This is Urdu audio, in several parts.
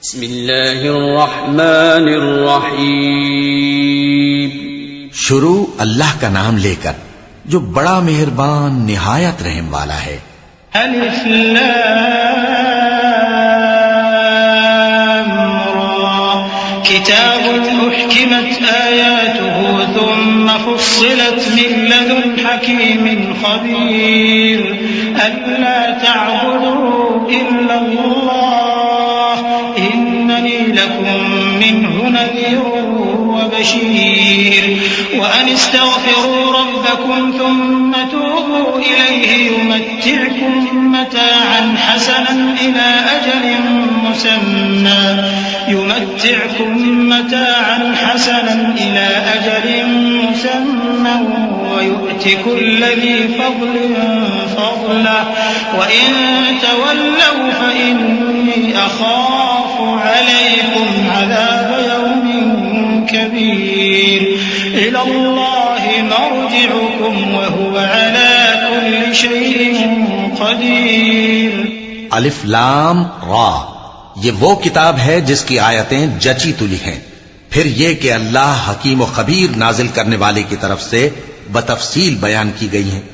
بسم اللہ الرحمن الرحیم. شروع اللہ کا نام لے کر جو بڑا مہربان نہایت رحم والا ہے. الف لام را کتاب احکمت آیاته ثم فصلت من لدن حکیم خبیر الا تعبدوا الا اللہ اننی لکم منه نذیر وبشیر وان استغفروا ربکم ثم توبوا الیہ يمتعكم متاعا حسنا إلى أجل مسمى ويؤت كل ذي فضل فضله وإن تولوا فإني أخاف عليكم عذاب يوم كبير إلى الله مرجعكم وهو على كل شيء قدیر. الف لام را یہ وہ کتاب ہے جس کی آیتیں جچی تلی ہیں. پھر یہ کہ اللہ حکیم و خبیر نازل کرنے والے کی طرف سے بتفصیل بیان کی گئی ہیں.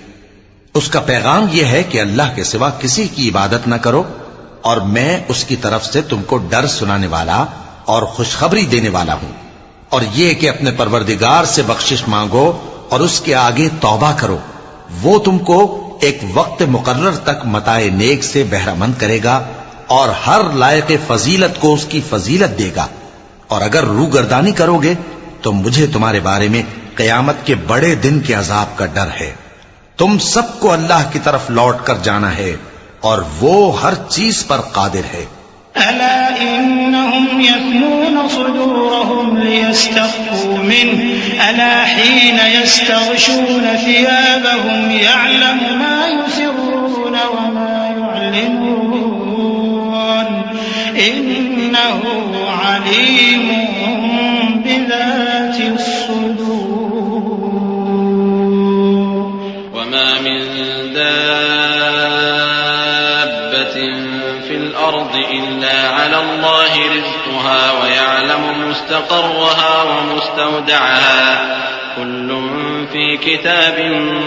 اس کا پیغام یہ ہے کہ اللہ کے سوا کسی کی عبادت نہ کرو اور میں اس کی طرف سے تم کو ڈر سنانے والا اور خوشخبری دینے والا ہوں. اور یہ کہ اپنے پروردگار سے بخشش مانگو اور اس کے آگے توبہ کرو. وہ تم کو ایک وقت مقرر تک متاع نیک سے بہرہ مند کرے گا اور ہر لائق فضیلت کو اس کی فضیلت دے گا. اور اگر روگردانی کرو گے تو مجھے تمہارے بارے میں قیامت کے بڑے دن کے عذاب کا ڈر ہے. تم سب کو اللہ کی طرف لوٹ کر جانا ہے اور وہ ہر چیز پر قادر ہے. ألا إنهم يثنون صدورهم ليستخفوا منه ألا حين يستغشون ثيابهم يعلم ما يسرون وما يعلنون إنه عليم بذات الصدور. وما من دابة في الأرض إلا على الله رزقها ويعلم مستقرها ومستودعها كل في كتاب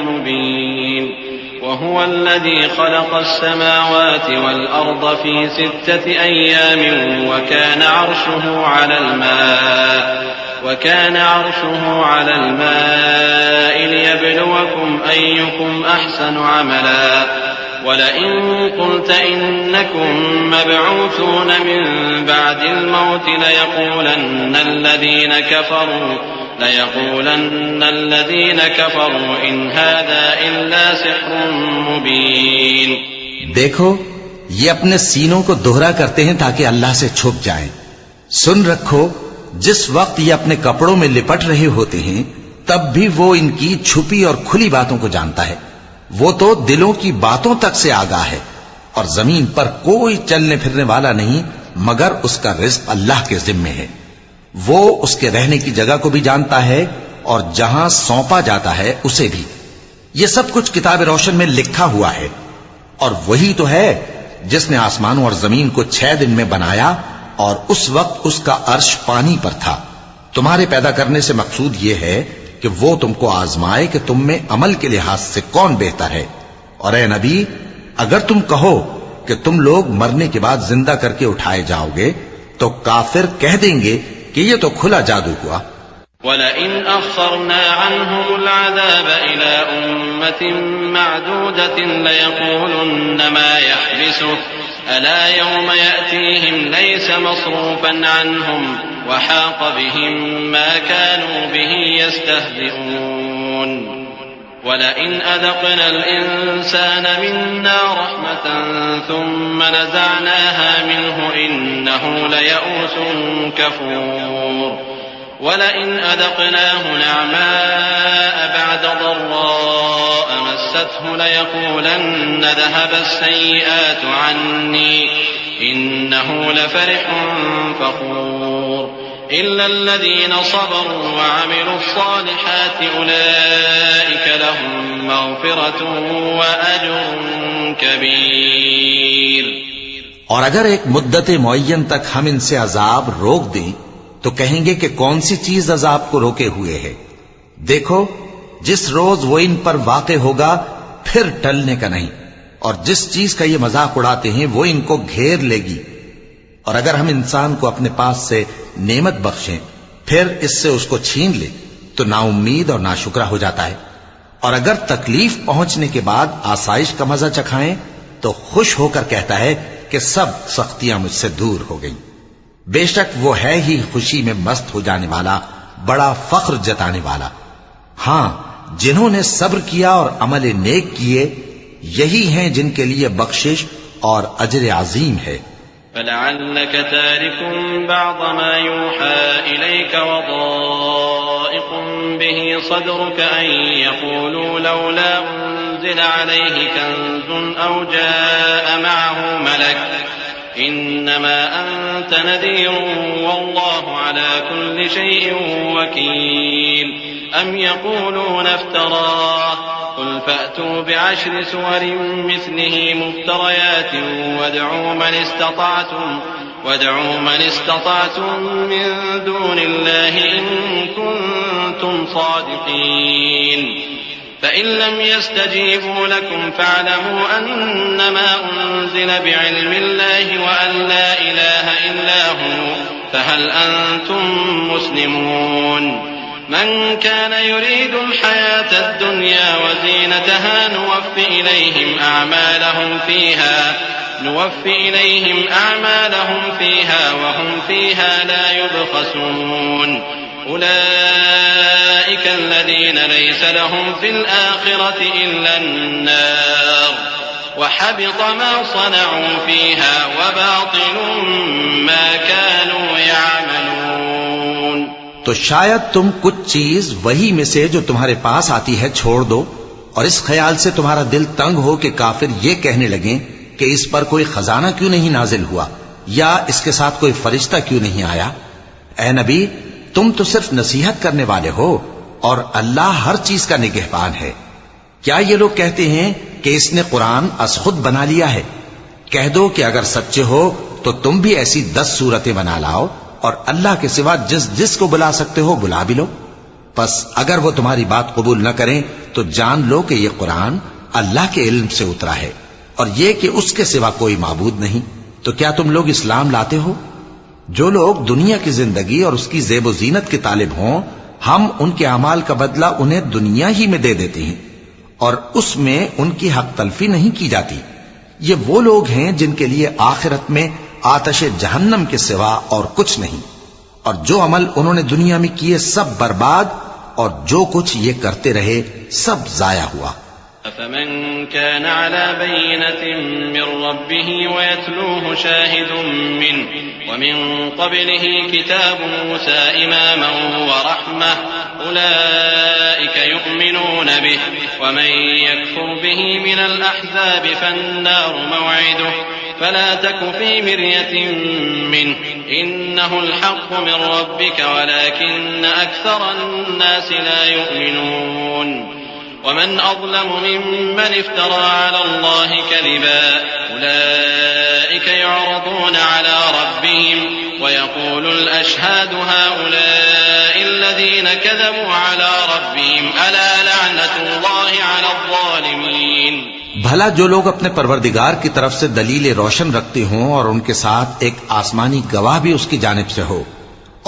مبين. وهو الذي خلق السماوات والأرض في 6 أيام وكان عرشه على الماء ليبلوكم أيكم أحسن عملا ولئن قلت إنكم مبعوثون من بعد الموت ليقولن الذين كفروا إن هذا إلا سحر مبين. دیکھو یہ اپنے سینوں کو دوہرا کرتے ہیں تاکہ اللہ سے چھپ جائیں. سن رکھو جس وقت یہ اپنے کپڑوں میں لپٹ رہے ہوتے ہیں تب بھی وہ ان کی چھپی اور کھلی باتوں کو جانتا ہے. وہ تو دلوں کی باتوں تک سے آگاہ ہے. اور زمین پر کوئی چلنے پھرنے والا نہیں مگر اس کا رزق اللہ کے ذمے ہے. وہ اس کے رہنے کی جگہ کو بھی جانتا ہے اور جہاں سونپا جاتا ہے اسے بھی. یہ سب کچھ کتاب روشن میں لکھا ہوا ہے. اور وہی تو ہے جس نے آسمانوں اور زمین کو 6 دن میں بنایا اور اس وقت اس کا عرش پانی پر تھا. تمہارے پیدا کرنے سے مقصود یہ ہے کہ وہ تم کو آزمائے کہ تم میں عمل کے لحاظ سے کون بہتر ہے. اور اے نبی اگر تم کہو کہ تم لوگ مرنے کے بعد زندہ کر کے اٹھائے جاؤ گے تو کافر کہہ دیں گے کہ یہ تو کھلا جادو ہوا. وَلَئِنْ أَخَّرْنَا عَنْهُمُ الْعَذَابَ إِلَىٰ أُمَّةٍ مَّعْدُودَةٍ لَيَقُولُنَّ مَا يَحْبِسُهُ أَلَا يَوْمَ يَأْتِيهِمْ لَيْسَ مَصْرُوفًا عَنْهُمْ وَحَاقَ بِهِم مَّا كَانُوا بِهِ يَسْتَهْزِئُونَ. وَلَئِنْ أَذَقْنَا الْإِنسَانَ مِنَّا رَحْمَةً ثُمَّ نَزَعْنَاهَا مِنْهُ إِنَّهُ لَيَئُوسٌ كَفُورٌ. وَلَئِنْ أَذَقْنَاهُ نَعْمَاءَ بَعْدَ ضَرَّاءَ مَسَّتْهُ لَيَقُولَنَّ ذَهَبَ السَّيِّئَاتُ عَنِّي إِنَّهُ لَفَرِحٌ فَخُورٌ. إِلَّا الَّذِينَ صَبَرُوا وَعَمِلُوا الصَّالِحَاتِ أُولَئِكَ لَهُم مَّغْفِرَةٌ وَأَجْرٌ كَبِيرٌ. اور اگر ایک مدت معین تک ہم ان سے عذاب روک دیں تو کہیں گے کہ کون سی چیز عذاب کو روکے ہوئے ہے؟ دیکھو جس روز وہ ان پر واقع ہوگا پھر ٹلنے کا نہیں، اور جس چیز کا یہ مذاق اڑاتے ہیں وہ ان کو گھیر لے گی۔ اور اگر ہم انسان کو اپنے پاس سے نعمت بخشیں پھر اس سے اس کو چھین لے تو نا امید اور ناشکرا ہو جاتا ہے، اور اگر تکلیف پہنچنے کے بعد آسائش کا مزہ چکھائیں تو خوش ہو کر کہتا ہے کہ سب سختیاں مجھ سے دور ہو گئیں۔ بے شک وہ ہے ہی خوشی میں مست ہو جانے والا، بڑا فخر جتانے والا۔ ہاں، جنہوں نے صبر کیا اور عمل نیک کیے یہی ہیں جن کے لیے بخشش اور اجر عظیم ہے۔ فلعلك تارك بعض ما يوحى إليك وضائق به صدرك أن يقولوا لولا أنزل عليه كنز أو جاء معه ملك إنما أنت نذير والله على كل شيء وكيل أم يقولون افتراه قل فأتوا بعشر سور مثله مفتريات وادعوا من استطعتم من دون الله إن كنتم صادقين فإن لم يستجيبوا لكم فاعلموا أنما أنزل بعلم الله وأن لا إله إلا هو فهل أنتم مسلمون من كان يريد الحياة الدنيا وزينتها نوفي إليهم أعمالهم فيها وهم فيها لا يبخسون أولئك الذين ليس لهم في الآخرة إلا النار وحبط ما صنعوا فيها وباطل ما كانوا يعملون۔ تو شاید تم کچھ چیز وہی میں سے جو تمہارے پاس آتی ہے چھوڑ دو، اور اس خیال سے تمہارا دل تنگ ہو کہ کافر یہ کہنے لگیں کہ اس پر کوئی خزانہ کیوں نہیں نازل ہوا یا اس کے ساتھ کوئی فرشتہ کیوں نہیں آیا۔ اے نبی، تم تو صرف نصیحت کرنے والے ہو اور اللہ ہر چیز کا نگہبان ہے۔ کیا یہ لوگ کہتے ہیں کہ اس نے قرآن از خود بنا لیا ہے؟ کہہ دو کہ اگر سچے ہو تو تم بھی ایسی 10 صورتیں بنا لاؤ اور اللہ کے سوا جس کو بلا سکتے ہو بلا بھی لو۔ پس اگر وہ تمہاری بات قبول نہ کریں تو جان لو کہ یہ قرآن اللہ کے علم سے اترا ہے، اور یہ کہ اس کے سوا کوئی معبود نہیں۔ تو کیا تم لوگ اسلام لاتے ہو؟ جو لوگ دنیا کی زندگی اور اس کی زیب و زینت کے طالب ہوں، ہم ان کے اعمال کا بدلہ انہیں دنیا ہی میں دے دیتے ہیں اور اس میں ان کی حق تلفی نہیں کی جاتی۔ یہ وہ لوگ ہیں جن کے لیے آخرت میں آتش جہنم کے سوا اور کچھ نہیں، اور جو عمل انہوں نے دنیا میں کیے سب برباد، اور جو کچھ یہ کرتے رہے سب ضائع ہوا۔ أفمن كان على بينة من ربه ويتلوه شاهد منه ومن قبله كتاب موسى إماما ورحمة أولئك يؤمنون به ومن يكفر به من الأحزاب فالنار موعده فلا تك في مرية منه إنه الحق من ربك ولكن أكثر الناس لا يؤمنون ومن أظلم ممن افترى على الله كذبا أولئك يعرضون على ربهم ويقول الأشهاد هؤلاء الذين كذبوا على ربهم ألا لعنة الله على الظالمين۔ بھلا جو لوگ اپنے پروردگار کی طرف سے دلیل روشن رکھتے ہوں اور ان کے ساتھ ایک آسمانی گواہ بھی اس کی جانب سے ہو،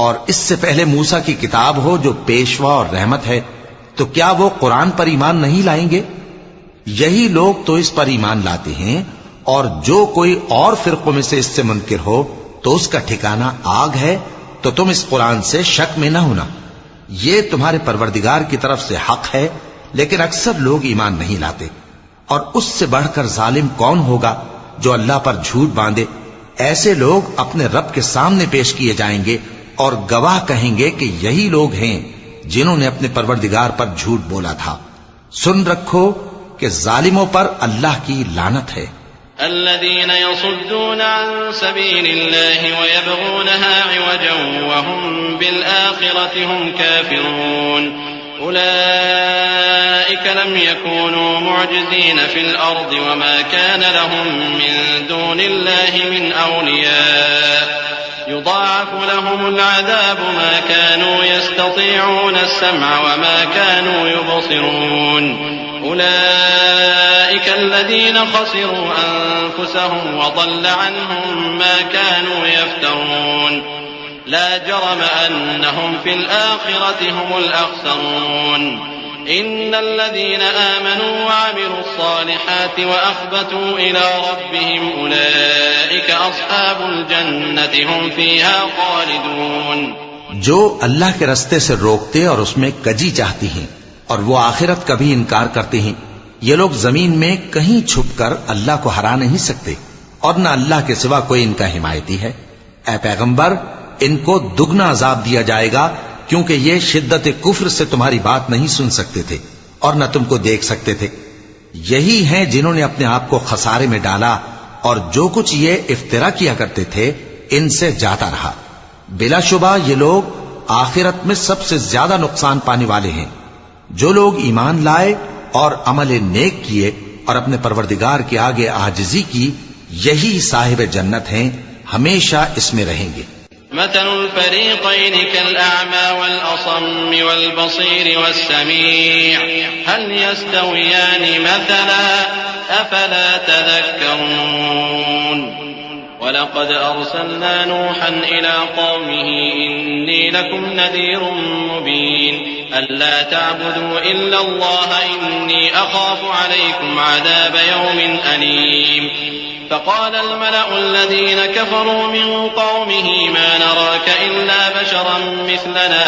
اور اس سے پہلے موسیٰ کی کتاب ہو جو پیشوا اور رحمت ہے، تو کیا وہ قرآن پر ایمان نہیں لائیں گے؟ یہی لوگ تو اس پر ایمان لاتے ہیں، اور جو کوئی اور فرقوں میں سے اس سے منکر ہو تو اس کا ٹھکانہ آگ ہے۔ تو تم اس قرآن سے شک میں نہ ہونا، یہ تمہارے پروردگار کی طرف سے حق ہے، لیکن اکثر لوگ ایمان نہیں لاتے۔ اور اس سے بڑھ کر ظالم کون ہوگا جو اللہ پر جھوٹ باندھے؟ ایسے لوگ اپنے رب کے سامنے پیش کیے جائیں گے اور گواہ کہیں گے کہ یہی لوگ ہیں جنہوں نے اپنے پروردگار پر جھوٹ بولا تھا۔ سن رکھو کہ ظالموں پر اللہ کی لعنت ہے۔ الذين يصدون عن سبيل الله ويبغونها عوجا وهم بالآخرة هم كافرون أولئك لم يكونوا معجزين في الأرض وما كان لهم من دون الله من أولياء يضاعف لهم العذاب ما كانوا يستطيعون السمع وما كانوا يبصرون أولئك الذين خسروا أنفسهم وضل عنهم ما كانوا يفترون لا جرم أنهم في الآخرة هم الأخسرون إن الذين آمنوا وعملوا الصالحات وأخبتوا إلى ربهم أولئك أصحاب الجنة هم فيها خالدون. جو اللہ کے رستے سے روکتے اور اس میں کجی چاہتی ہیں اور وہ آخرت کا بھی انکار کرتے ہیں، یہ لوگ زمین میں کہیں چھپ کر اللہ کو ہرا نہیں سکتے اور نہ اللہ کے سوا کوئی ان کا حمایتی ہے. اے پیغمبر، ان کو دگنا عذاب دیا جائے گا کیونکہ یہ شدت کفر سے تمہاری بات نہیں سن سکتے تھے اور نہ تم کو دیکھ سکتے تھے. یہی ہیں جنہوں نے اپنے آپ کو خسارے میں ڈالا اور جو کچھ یہ افترا کیا کرتے تھے ان سے جاتا رہا. بلا شبہ یہ لوگ آخرت میں سب سے زیادہ نقصان پانے والے ہیں. جو لوگ ایمان لائے اور عمل نیک کیے اور اپنے پروردگار کے آگے عاجزی کی، یہی صاحب جنت ہیں، ہمیشہ اس میں رہیں گے. مثل الفريقين كالأعمى والأصم والبصير والسميع هل يستويان مثلا أفلا تذكرون. ولقد أرسلنا نوحا إلى قومه إني لكم نذير مبين ألا تعبدوا إلا الله إني أخاف عليكم عذاب يوم أليم. فقال الملأ الذين كفروا من قومه ما نراك إلا بشرا مثلنا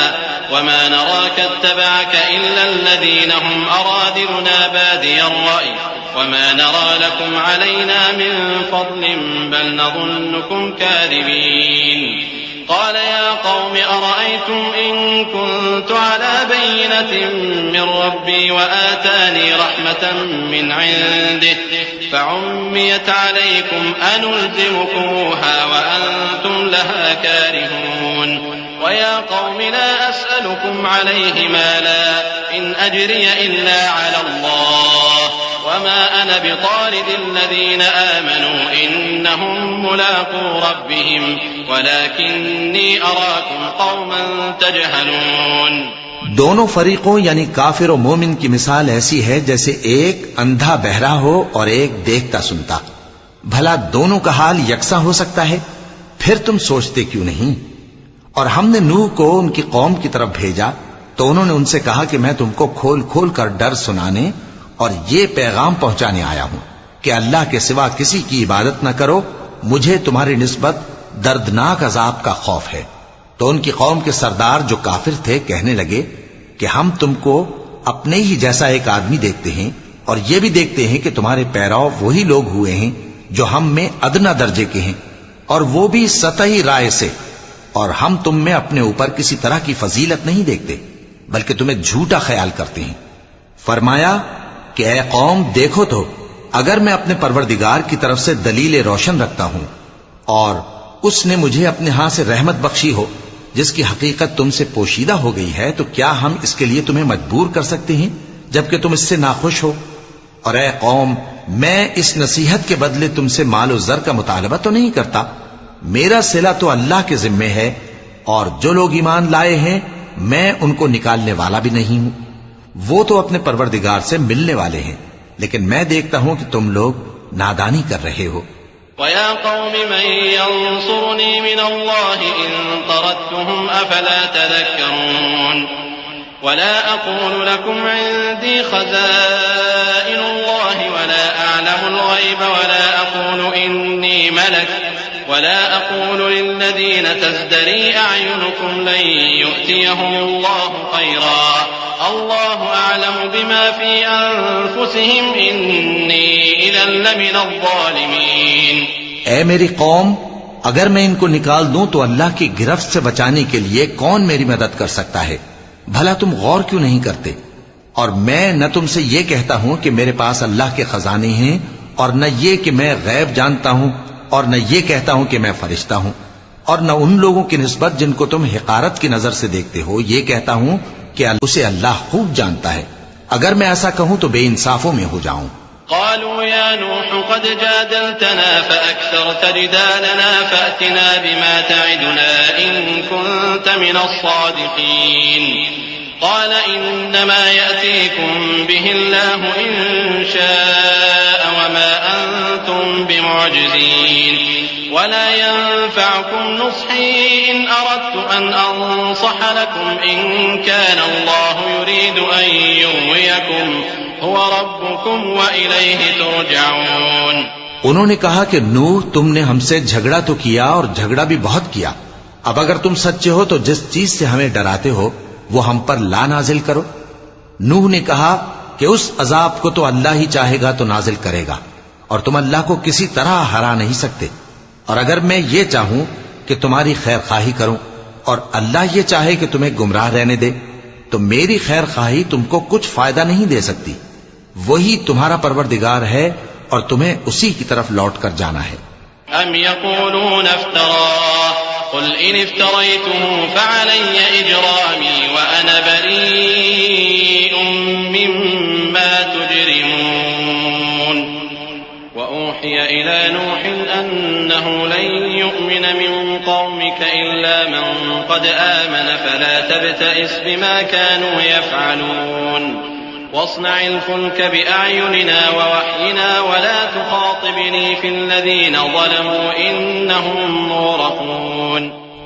وما نراك اتبعك إلا الذين هم أرادلنا بادي الرأي وما نرى لكم علينا من فضل بل نظنكم كاذبين. قال يا قوم أرأيتم إن كنت على بينة من ربي وآتاني رحمة من عنده فعميت عليكم أنلزمكموها وأنتم لها كارهون. ويا قوم لا أسألكم عليه مالا إن أجري إلا على الله وما أنا بطارد الذين آمنوا إنهم ملاقو ربهم ولكني أراكم قوما تجهلون. دونوں فریقوں یعنی کافر و مومن کی مثال ایسی ہے جیسے ایک اندھا بہرا ہو اور ایک دیکھتا سنتا. بھلا دونوں کا حال یکساں ہو سکتا ہے؟ پھر تم سوچتے کیوں نہیں؟ اور ہم نے نوح کو ان کی قوم کی طرف بھیجا تو انہوں نے ان سے کہا کہ میں تم کو کھول کھول کر ڈر سنانے اور یہ پیغام پہنچانے آیا ہوں کہ اللہ کے سوا کسی کی عبادت نہ کرو، مجھے تمہاری نسبت دردناک عذاب کا خوف ہے. تو ان کی قوم کے سردار جو کافر تھے کہنے لگے کہ ہم تم کو اپنے ہی جیسا ایک آدمی دیکھتے ہیں اور یہ بھی دیکھتے ہیں کہ تمہارے پیرو وہی لوگ ہوئے ہیں جو ہم میں ادنا درجے کے ہیں اور وہ بھی سطحی رائے سے، اور ہم تم میں اپنے اوپر کسی طرح کی فضیلت نہیں دیکھتے بلکہ تمہیں جھوٹا خیال کرتے ہیں. فرمایا کہ اے قوم دیکھو تو اگر میں اپنے پروردگار کی طرف سے دلیل روشن رکھتا ہوں اور اس نے مجھے اپنے ہاں سے رحمت بخشی ہو جس کی حقیقت تم سے پوشیدہ ہو گئی ہے، تو کیا ہم اس کے لیے تمہیں مجبور کر سکتے ہیں جبکہ تم اس سے ناخوش ہو؟ اور اے قوم، میں اس نصیحت کے بدلے تم سے مال و زر کا مطالبہ تو نہیں کرتا. میرا صلہ تو اللہ کے ذمے ہے اور جو لوگ ایمان لائے ہیں میں ان کو نکالنے والا بھی نہیں ہوں. وہ تو اپنے پروردگار سے ملنے والے ہیں، لیکن میں دیکھتا ہوں کہ تم لوگ نادانی کر رہے ہو. وَيَا قَوْمِ مَن يَنصُرُنِي مِنَ اللَّهِ إِن طَرَدتُّهُمْ أَفَلَا تَذَكَّرُونَ. وَلَا أَقُولُ لَكُمْ عِندِي خَزَائِنُ اللَّهِ وَلَا أَعْلَمُ الْغَيْبَ وَلَا أَقُولُ إِنِّي مَلَكٌ وَلَا أَقُولُ لِلَّذِينَ تَزْدَرِي أَعْيُنُكُمْ لَن يُؤْتِيَهُمُ اللَّهُ خَيْرًا اللہ اعلم بما فی انفسہم انی اذا لمن الظالمین. اے میری قوم، اگر میں ان کو نکال دوں تو اللہ کی گرفت سے بچانے کے لیے کون میری مدد کر سکتا ہے؟ بھلا تم غور کیوں نہیں کرتے؟ اور میں نہ تم سے یہ کہتا ہوں کہ میرے پاس اللہ کے خزانے ہیں اور نہ یہ کہ میں غیب جانتا ہوں اور نہ یہ کہتا ہوں کہ میں فرشتہ ہوں، اور نہ ان لوگوں کی نسبت جن کو تم حقارت کی نظر سے دیکھتے ہو یہ کہتا ہوں کہ اسے اللہ خوب جانتا ہے. اگر میں ایسا کہوں تو بے انصافوں میں ہو جاؤں. قالوا يا نوح قد جادلتنا فأكثرت جدالنا فأتنا بما تعدنا إن كنت من الصادقين. قال إنما يأتيكم به الله إن شاء وما أنتم بمعجزين ولا ينفعكم نصحي إن أردت أن أنصح لكم إن كان الله يريد أن يغويكم هو ربكم وإليه ترجعون. انہوں نے کہا کہ نوح تم نے ہم سے جھگڑا تو کیا اور جھگڑا بھی بہت کیا. اب اگر تم سچے ہو تو جس چیز سے ہمیں ڈراتے ہو وہ ہم پر لا نازل کرو. نوح نے کہا کہ اس عذاب کو تو اللہ ہی چاہے گا تو نازل کرے گا اور تم اللہ کو کسی طرح ہرا نہیں سکتے. اور اگر میں یہ چاہوں کہ تمہاری خیر خواہی کروں اور اللہ یہ چاہے کہ تمہیں گمراہ رہنے دے تو میری خیر خواہی تم کو کچھ فائدہ نہیں دے سکتی. وہی تمہارا پروردگار ہے اور تمہیں اسی کی طرف لوٹ کر جانا ہے. ام یقولون افتراه قل ان افتریته فعلی اجرامی وانا بریء مما تجرمون. وأوحي إلى نوح أنه لن يؤمن من قومك إلا من قد آمن فلا تبتئس بما كانوا يفعلون. واصنع الفلك بأعيننا ووحينا ولا تخاطبني في الذين ظلموا إنهم مغرقون.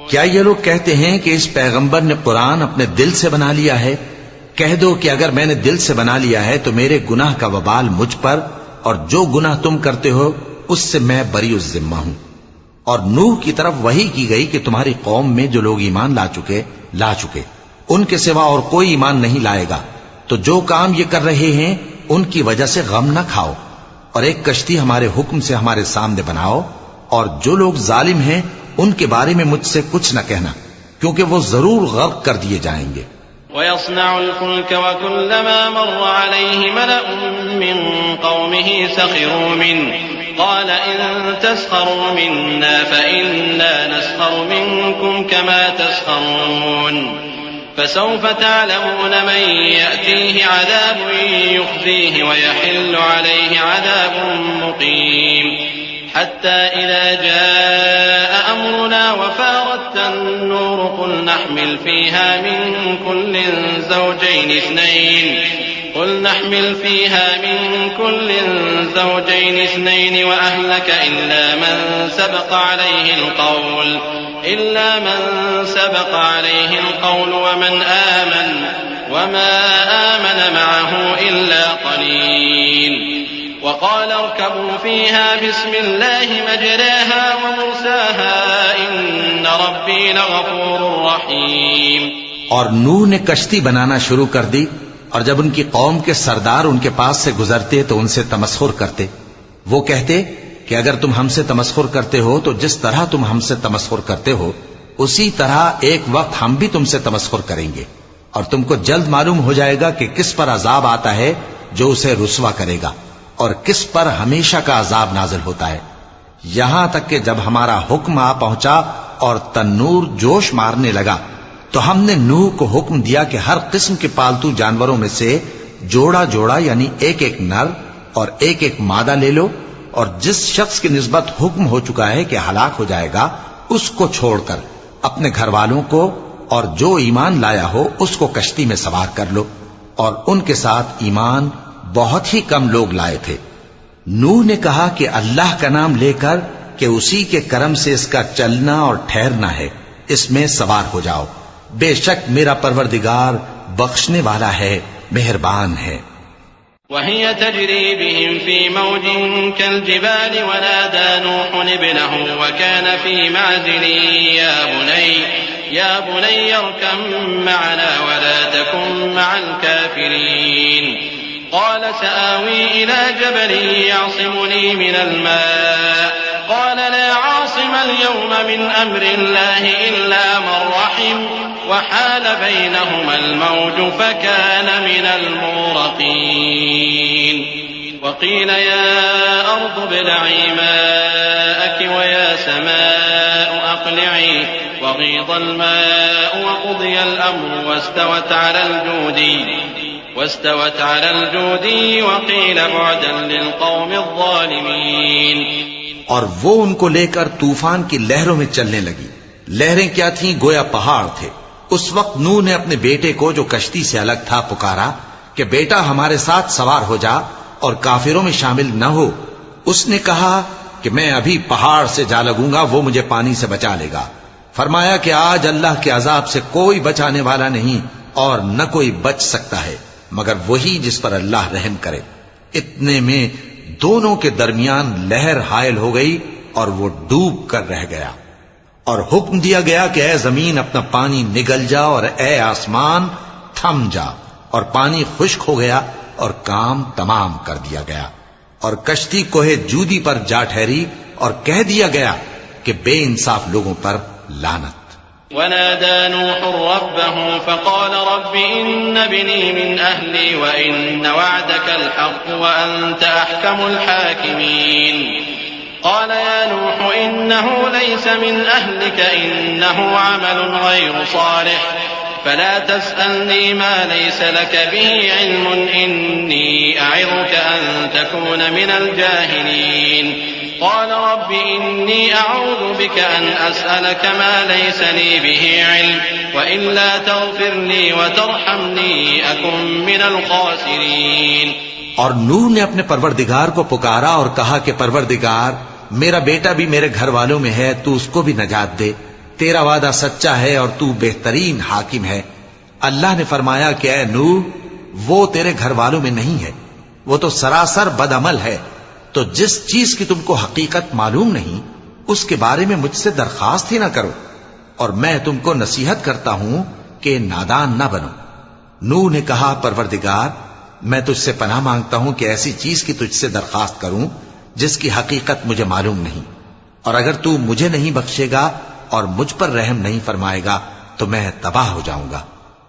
کیا یہ لوگ کہتے ہیں کہ اس پیغمبر نے قرآن اپنے دل سے بنا لیا ہے؟ کہہ دو کہ اگر میں نے دل سے بنا لیا ہے تو میرے گناہ کا وبال مجھ پر اور جو گناہ تم کرتے ہو اس سے میں بری الذمہ ہوں. اور نوح کی طرف وحی کی گئی کہ تمہاری قوم میں جو لوگ ایمان لا چکے ان کے سوا اور کوئی ایمان نہیں لائے گا. تو جو کام یہ کر رہے ہیں ان کی وجہ سے غم نہ کھاؤ اور ایک کشتی ہمارے حکم سے ہمارے سامنے بناؤ اور جو لوگ ظالم ہیں ان کے بارے میں مجھ سے کچھ نہ کہنا کیونکہ وہ ضرور غرق کر دیے جائیں گے. ويصنع الفلك وكلما مر عليه ملأ من قومه سخروا منه قال إن تسخروا منا فإنا نسخر منكم كما تسخرون. فسوف تعلمون من يأتيه عذاب يخزيه ويحل عليه عذاب مقيم. حتى إذا جاء أمرنا وفارت النور قل نحمل فيها من كل زوجين اثنين وأهلك إلا من سبق عليه القول ومن آمن وما آمن معه إلا قليل. وقال اركبوا فيها بسم الله مجراها ومرساها إن ربي لغفور رحيم. اور نوح نے کشتی بنانا شروع کر دی اور جب ان کی قوم کے سردار ان کے پاس سے گزرتے تو ان سے تمسخر کرتے. وہ کہتے کہ اگر تم ہم سے تمسخر کرتے ہو تو جس طرح تم ہم سے تمسخر کرتے ہو اسی طرح ایک وقت ہم بھی تم سے تمسخر کریں گے اور تم کو جلد معلوم ہو جائے گا کہ کس پر عذاب آتا ہے جو اسے رسوا کرے گا اور کس پر ہمیشہ کا عذاب نازل ہوتا ہے. یہاں تک کہ جب ہمارا حکم آ پہنچا اور تنور جوش مارنے لگا تو ہم نے نوح کو حکم دیا کہ ہر قسم کے پالتو جانوروں میں سے جوڑا جوڑا یعنی ایک ایک نر اور ایک ایک مادہ لے لو اور جس شخص کی نسبت حکم ہو چکا ہے کہ ہلاک ہو جائے گا اس کو چھوڑ کر اپنے گھر والوں کو اور جو ایمان لایا ہو اس کو کشتی میں سوار کر لو. اور ان کے ساتھ ایمان بہت ہی کم لوگ لائے تھے. نوح نے کہا کہ اللہ کا نام لے کر کہ اسی کے کرم سے اس کا چلنا اور ٹھہرنا ہے اس میں سوار ہو جاؤ. بے شک میرا پروردگار بخشنے والا ہے مہربان ہے. وهي تجري بهم في موج كالجبال ونادى نوح ابنه وكان في معزل يا بني اركب معنا ولا تكن مع الكافرين. قال سآوي إلى جبل يعصمني من الماء قال لا عاصم اليوم من أمر الله إلا من رحم وحال بينهما الموج فكان من المغرقين. وقيل يا أرض ابلعي ماءك ويا سماء أقلعي وغيض الماء وقضي الأمر واستوت على الجودي وقيل بعدا للقوم الظالمين. اور وہ ان کو لے کر طوفان کی لہروں میں چلنے لگی. لہریں کیا تھیں؟ گویا پہاڑ تھے. اس وقت نوح نے اپنے بیٹے کو جو کشتی سے الگ تھا پکارا کہ بیٹا ہمارے ساتھ سوار ہو جا اور کافروں میں شامل نہ ہو. اس نے کہا کہ میں ابھی پہاڑ سے جا لگوں گا، وہ مجھے پانی سے بچا لے گا. فرمایا کہ آج اللہ کے عذاب سے کوئی بچانے والا نہیں اور نہ کوئی بچ سکتا ہے مگر وہی جس پر اللہ رحم کرے. اتنے میں دونوں کے درمیان لہر حائل ہو گئی اور وہ ڈوب کر رہ گیا. اور حکم دیا گیا کہ اے زمین اپنا پانی نگل جا اور اے آسمان تھم جا، اور پانی خشک ہو گیا اور کام تمام کر دیا گیا. اور کشتی کوہ جودی پر جا ٹھہری اور کہہ دیا گیا کہ بے انصاف لوگوں پر لعنت. ونادى نوح ربه فقال رب إن ابني من أهلي وإن وعدك الحق وأنت أحكم الحاكمين. قال يا نوح إنه ليس من أهلك إنه عمل غير صالح فلا تسألني ما ليس لك به علم إني أعظك أن تكون من الجاهلين. قال رب إني أعوذ بك أن أسألك ما ليس لي به علم وإلا تغفر لي وترحمني أكن من الخاسرين. اور نوح نے اپنے پروردگار کو پکارا اور کہا کہ پروردگار میرا بیٹا بھی میرے گھر والوں میں ہے، تو اس کو بھی نجات دے. تیرا وعدہ سچا ہے اور تو بہترین حاکم ہے. اللہ نے فرمایا کہ اے نوح وہ تیرے گھر والوں میں نہیں ہے، وہ تو سراسر بد عمل ہے. تو جس چیز کی تم کو حقیقت معلوم نہیں اس کے بارے میں مجھ سے درخواست ہی نہ کرو، اور میں تم کو نصیحت کرتا ہوں کہ نادان نہ بنو. نوح نے کہا پروردگار میں تجھ سے پناہ مانگتا ہوں کہ ایسی چیز کی تجھ سے درخواست کروں جس کی حقیقت مجھے معلوم نہیں، اور اگر تو مجھے نہیں بخشے گا اور مجھ پر رحم نہیں فرمائے گا تو میں تباہ ہو جاؤں گا.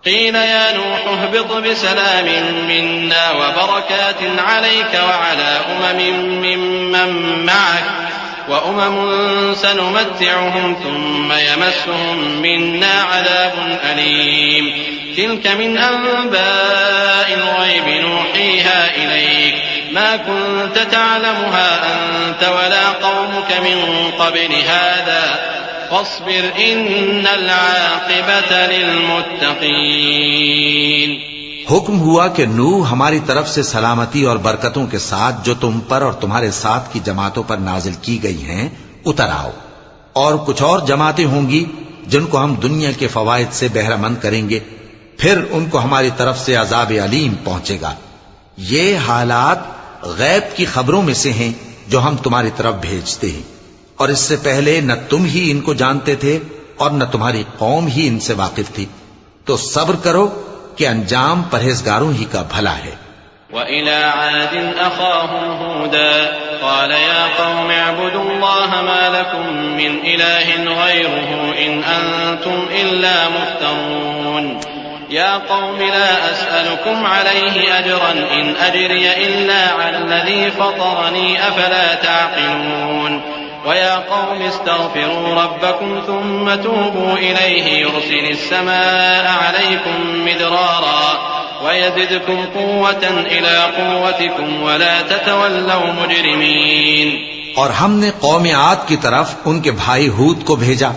قيل يا نوح اهبط بسلام منا وبركات عليك وعلى ممن معك وأمم سنمتعهم ثم يمسهم منا عذاب أليم. تلك من أنباء الغيب نوحيها إليك ما كنت تعلمها أنت ولا قومك من قبل هذا فاصبر ان العاقبۃ للمتقین. حکم ہوا کہ نوح ہماری طرف سے سلامتی اور برکتوں کے ساتھ جو تم پر اور تمہارے ساتھ کی جماعتوں پر نازل کی گئی ہیں اتر آؤ، اور کچھ اور جماعتیں ہوں گی جن کو ہم دنیا کے فوائد سے بہرہ مند کریں گے، پھر ان کو ہماری طرف سے عذاب علیم پہنچے گا. یہ حالات غیب کی خبروں میں سے ہیں جو ہم تمہاری طرف بھیجتے ہیں، اور اس سے پہلے نہ تم ہی ان کو جانتے تھے اور نہ تمہاری قوم ہی ان سے واقف تھی. تو صبر کرو کہ انجام پرہیزگاروں ہی کا بھلا ہے. وَإِلَىٰ عَادٍ أَخَاهُمْ هُودًا قَالَ يَا قَوْمِ اعْبُدُوا اللَّهَ مَا لَكُم مِّنْ إِلَٰهٍ غَيْرُهُ إِنْ أَنتُمْ إِلَّا مُفْتَرُونَ. يَا قَوْمِ لَا أَسْأَلُكُمْ عَلَيْهِ أَجْرًا إِنْ أَجْرِيَ إِلَّا عَلَى الَّذِي فَطَرَنِي أَفَلَا تَعْقِلُونَ. وَيَا قَوْمِ اسْتَغْفِرُوا رَبَّكُمْ ثُمَّ تُوبُوا إِلَيْهِ يُرْسِلِ السَّمَاءَ عَلَيْكُمْ مِدْرَارًا وَيَزِدْكُمْ قُوَّةً إِلَىٰ قُوَّتِكُمْ وَلَا تَتَوَلَّوْا مُجْرِمِينَ. اور ہم نے قوم عاد کی طرف ان کے بھائی ہود کو بھیجا.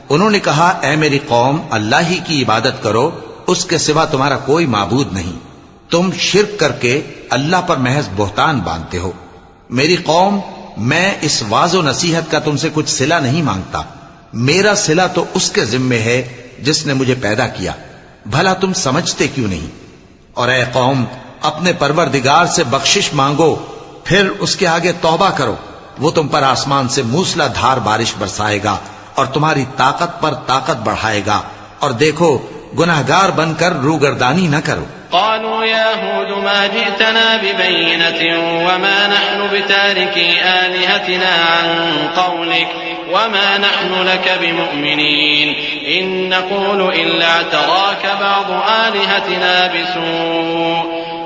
انہوں نے کہا اے میری قوم اللہ ہی کی عبادت کرو، اس کے سوا تمہارا کوئی معبود نہیں. تم شرک کر کے اللہ پر محض بہتان باندھتے ہو. میری قوم میں اس واض و نصیحت کا تم سے کچھ صلہ نہیں مانگتا، میرا صلہ تو اس کے ذمے ہے جس نے مجھے پیدا کیا. بھلا تم سمجھتے کیوں نہیں؟ اور اے قوم اپنے پروردگار سے بخشش مانگو، پھر اس کے آگے توبہ کرو، وہ تم پر آسمان سے موسلا دھار بارش برسائے گا اور تمہاری طاقت پر طاقت بڑھائے گا، اور دیکھو گناہگار بن کر روگردانی نہ کرو. قالوا يا هود ما جئتنا ببينة وما نحن بتاركي آلهتنا عن قولك وما نحن لك بمؤمنين إن نقول إلا اعتراك بعض آلهتنا بسوء.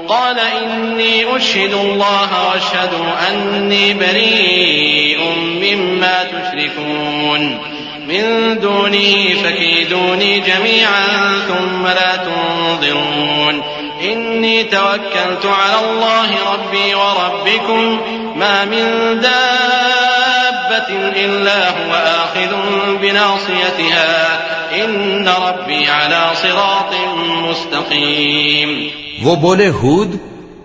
قال إني أشهد الله واشهدوا أني بريء مما تشركون. من دونه فكيدوني جميعا ثم لا تنظرون إني توكلت على الله ربي وربكم ما من دابة إلا هو آخذ بناصيتها إن ربي على صراط مستقيم. وہ بولے ہود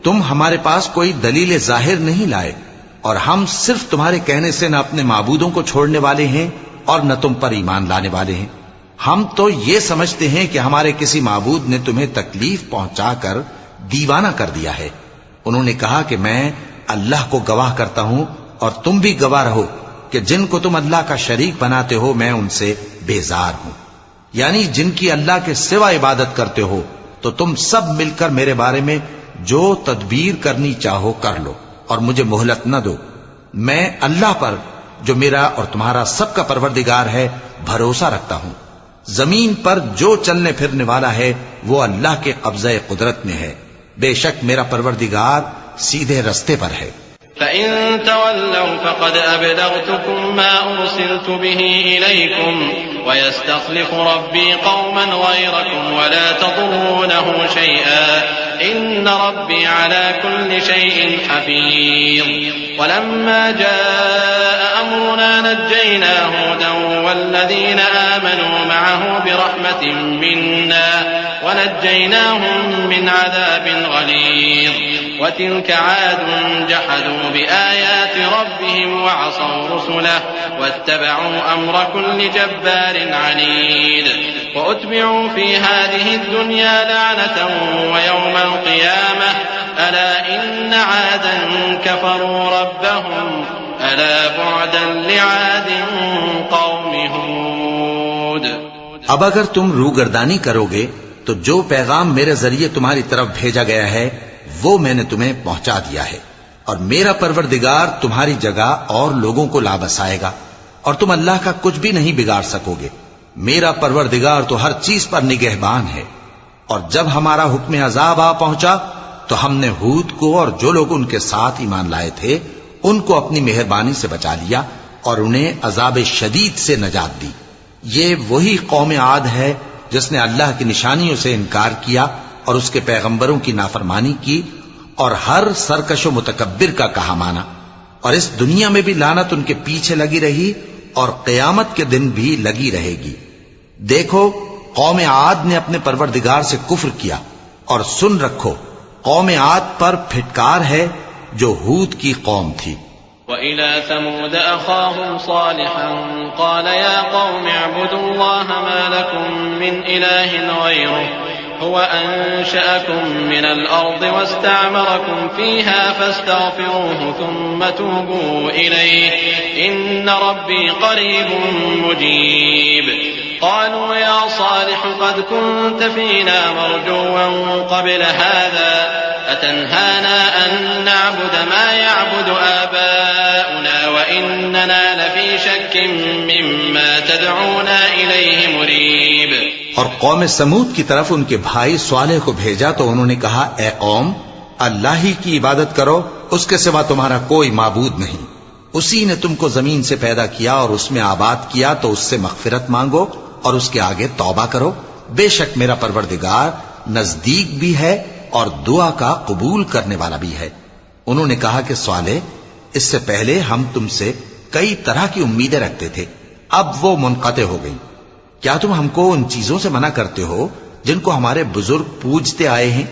تم ہمارے پاس کوئی دلیل ظاہر نہیں لائے اور ہم صرف تمہارے کہنے سے نہ اپنے معبودوں کو چھوڑنے والے ہیں اور نہ تم پر ایمان لانے والے ہیں. ہم تو یہ سمجھتے ہیں کہ ہمارے کسی معبود نے تمہیں تکلیف پہنچا کر دیوانہ کر دیا ہے. انہوں نے کہا کہ میں اللہ کو گواہ کرتا ہوں اور تم بھی گواہ رہو کہ جن کو تم اللہ کا شریک بناتے ہو میں ان سے بیزار ہوں. یعنی جن کی اللہ کے سوا عبادت کرتے ہو تو تم سب مل کر میرے بارے میں جو تدبیر کرنی چاہو کر لو اور مجھے مہلت نہ دو. میں اللہ پر جو میرا اور تمہارا سب کا پروردگار ہے بھروسہ رکھتا ہوں. زمین پر جو چلنے پھرنے والا ہے وہ اللہ کے قبضہ قدرت میں ہے. بے شک میرا پروردگار سیدھے رستے پر ہے. فَإِن تَوَلَّوْا فَقَدْ أَبْلَغْتُكُم مَّا أُرْسِلْتُ بِهِ إِلَيْكُمْ وَيَسْتَخْلِفُ رَبِّي قَوْمًا غَيْرَكُمْ وَلَا تَضُرُّونَهُ شَيْئًا إِنَّ رَبِّي عَلَى كُلِّ شَيْءٍ حَفِيظٌ. وَلَمَّا جَاءَ أَمْرُنَا نَجَّيْنَا هُودًا وَالَّذِينَ آمَنُوا مَعَهُ بِرَحْمَةٍ مِّنَّا وَنَجَّيْنَاهُم مِّنْ عَذَابٍ غَلِيظٍ. وَتِلْكَ عَادٌ جَحَدُوا بِآيَاتِ رَبِّهِمْ وَعَصَوْا رُسُلَهُ وَاتَّبَعُوا أَمْرَ كُلِّ جَبَّارٍ عَنِيدٍ. وَأُتْبِعُوا فِي هَٰذِهِ الدُّنْيَا لَعْنَةً وَيَوْمَ الْقِيَامَةِ أَلَا إِنَّ عَادًا كَفَرُوا رَبَّهُمْ أَلَا بُعْدًا لِعَادٍ قَوْمِ هُودٍ. اب اگر تم روگردانی کرو گے تو جو پیغام میرے ذریعے تمہاری طرف بھیجا گیا ہے وہ میں نے تمہیں پہنچا دیا ہے اور میرا پروردگار تمہاری جگہ اور لوگوں کو لا بسائے گا اور تم اللہ کا کچھ بھی نہیں بگاڑ سکو گے. میرا پروردگار تو ہر چیز پر نگہبان ہے. اور جب ہمارا حکم عذاب آ پہنچا تو ہم نے ہود کو اور جو لوگ ان کے ساتھ ایمان لائے تھے ان کو اپنی مہربانی سے بچا لیا اور انہیں عذاب شدید سے نجات دی. یہ وہی قوم عاد ہے جس نے اللہ کی نشانیوں سے انکار کیا اور اس کے پیغمبروں کی نافرمانی کی اور ہر سرکش و متکبر کا کہا مانا. اور اس دنیا میں بھی لعنت ان کے پیچھے لگی رہی اور قیامت کے دن بھی لگی رہے گی. دیکھو قوم عاد نے اپنے پروردگار سے کفر کیا اور سن رکھو قوم عاد پر پھٹکار ہے جو ہود کی قوم تھی. وَإِلَى ثَمُودَ أَخَاهُمْ صَالِحًا قَالَ يَا قَوْمِ اعْبُدُوا اللَّهَ مَا لَكُم مِّنْ إِلَٰهٍ غَيْرُهُ هُوَ أَنشَأَكُم مِّنَ الْأَرْضِ وَاسْتَعْمَرَكُمْ فِيهَا فَاسْتَغْفِرُوهُ ثُمَّ تُوبُوا إِلَيْهِ إِنَّ رَبِّي قَرِيبٌ مُّجِيبٌ. قالوا يا صالح قد كنت فينا مرجوا قبل هذا أتنهانا أن نعبد ما يعبد آباؤنا وإننا لفي شك مما تدعونا إليه مريب. اور قوم سمود کی طرف ان کے بھائی صالح کو بھیجا تو انہوں نے کہا اے قوم اللہ ہی کی عبادت کرو اس کے سوا تمہارا کوئی معبود نہیں. اسی نے تم کو زمین سے پیدا کیا اور اس میں آباد کیا تو اس سے مغفرت مانگو اور اس کے آگے توبہ کرو. بے شک میرا پروردگار نزدیک بھی ہے اور دعا کا قبول کرنے والا بھی ہے. انہوں نے کہا کہ صالح اس سے پہلے ہم تم سے کئی طرح کی امیدیں رکھتے تھے اب وہ منقطع ہو گئی. کیا تم ہم کو ان چیزوں سے منع کرتے ہو جن کو ہمارے بزرگ پوجتے آئے ہیں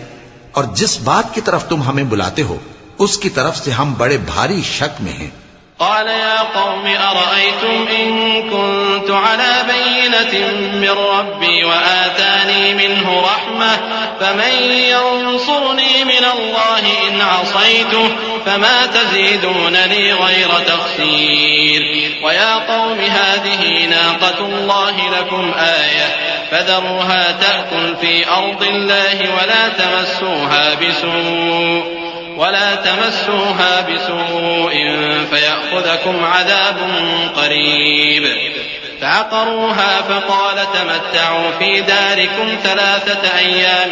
اور جس بات کی طرف تم ہمیں بلاتے ہو اس کی طرف سے ہم بڑے بھاری شک میں ہیں. قال يا قوم أرأيتم إن كنت على بينة من ربي وآتاني منه رحمة فمن ينصرني من الله إن عصيته فما تزيدونني غير تخسير. ويا قوم هذه ناقة الله لكم آية فذروها تأكل في أرض الله ولا تمسوها بسوء فيأخذكم عذاب قريب. فعقروها فقال تمتعوا في داركم 3 أيام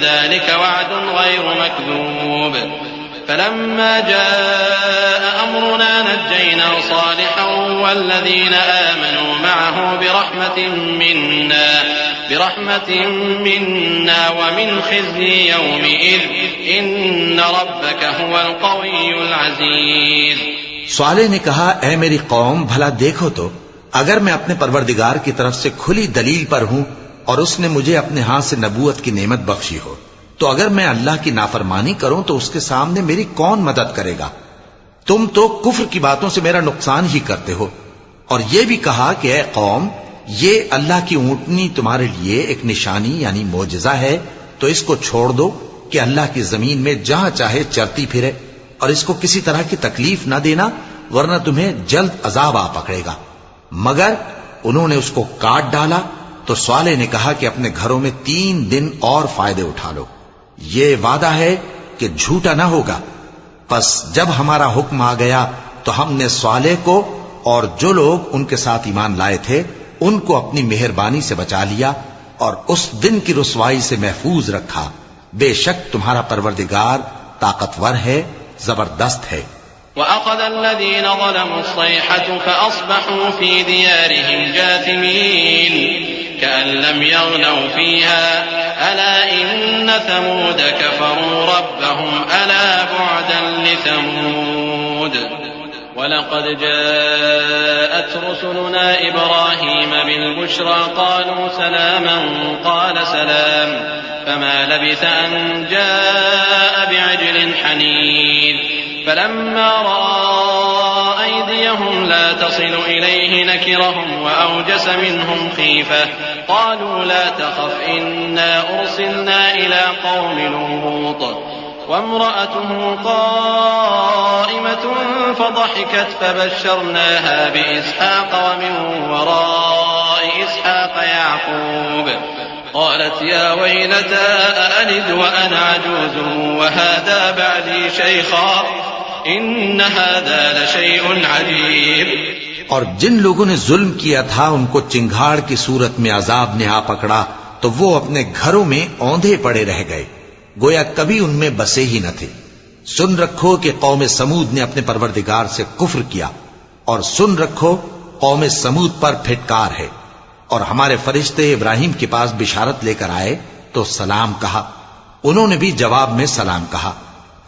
ذلك وعد غير مكذوب. فلما جاء أمرنا نجينا صالحا والذين آمنوا معه برحمة منا ومن خزي يومئذ إن ربك هو القوي العزيز. صالح نے کہا اے میری قوم بھلا دیکھو تو اگر میں اپنے پروردگار کی طرف سے کھلی دلیل پر ہوں اور اس نے مجھے اپنے ہاتھ سے نبوت کی نعمت بخشی ہو تو اگر میں اللہ کی نافرمانی کروں تو اس کے سامنے میری کون مدد کرے گا؟ تم تو کفر کی باتوں سے میرا نقصان ہی کرتے ہو. اور یہ بھی کہا کہ اے قوم یہ اللہ کی اونٹنی تمہارے لیے ایک نشانی یعنی معجزہ ہے تو اس کو چھوڑ دو کہ اللہ کی زمین میں جہاں چاہے چرتی پھرے اور اس کو کسی طرح کی تکلیف نہ دینا ورنہ تمہیں جلد عذاب آ پکڑے گا. مگر انہوں نے اس کو کاٹ ڈالا تو صالح نے کہا کہ اپنے گھروں میں 3 دن اور فائدے اٹھا لو، یہ وعدہ ہے کہ جھوٹا نہ ہوگا. پس جب ہمارا حکم آ گیا تو ہم نے صالح کو اور جو لوگ ان کے ساتھ ایمان لائے تھے ان کو اپنی مہربانی سے بچا لیا اور اس دن کی رسوائی سے محفوظ رکھا. بے شک تمہارا پروردگار طاقتور ہے، زبردست ہے. وَأَخَذَ الَّذِينَ ظَلَمُوا الصَّيْحَةُ فَأَصْبَحُوا فِي دِيَارِهِمْ جَاثِمِينَ كَأَن لَّمْ يَغْنَوْا فِيهَا أَلَا إِنَّ ثَمُودَ كَفَرُوا رَبَّهُمْ أَلَا بُعْدًا لِّثَمُودَ. وَلَقَدْ جَاءَتْ رُسُلُنَا إِبْرَاهِيمَ بِالْبُشْرَىٰ قَالُوا سَلَامًا قَالَ سَلَامٌ فَمَا لَبِثَ أَن جَاءَ بِعِجْلٍ حَنِيذٍ. فلما رأى أيديهم لا تصل إليه نكرهم وأوجس منهم خيفة قالوا لا تخف إنا أرسلنا إلى قوم لوط وامرأته قائمة فضحكت فبشرناها بإسحاق ومن وراء إسحاق يعقوب قالت يا ويلتى أألد وأنا عجوز وهذا بعدي شيخا إن هذا لشيء عجيب. اور جن لوگوں نے ظلم کیا تھا ان کو چنگھاڑ کی صورت میں عذاب نے آ پکڑا تو وہ اپنے گھروں میں اوندھے پڑے رہ گئے گویا کبھی ان میں بسے ہی نہ تھے. سن رکھو کہ قوم سمود نے اپنے پروردگار سے کفر کیا اور سن رکھو قوم سمود پر پھٹکار ہے. اور ہمارے فرشتے ابراہیم کے پاس بشارت لے کر آئے تو سلام کہا، انہوں نے بھی جواب میں سلام کہا.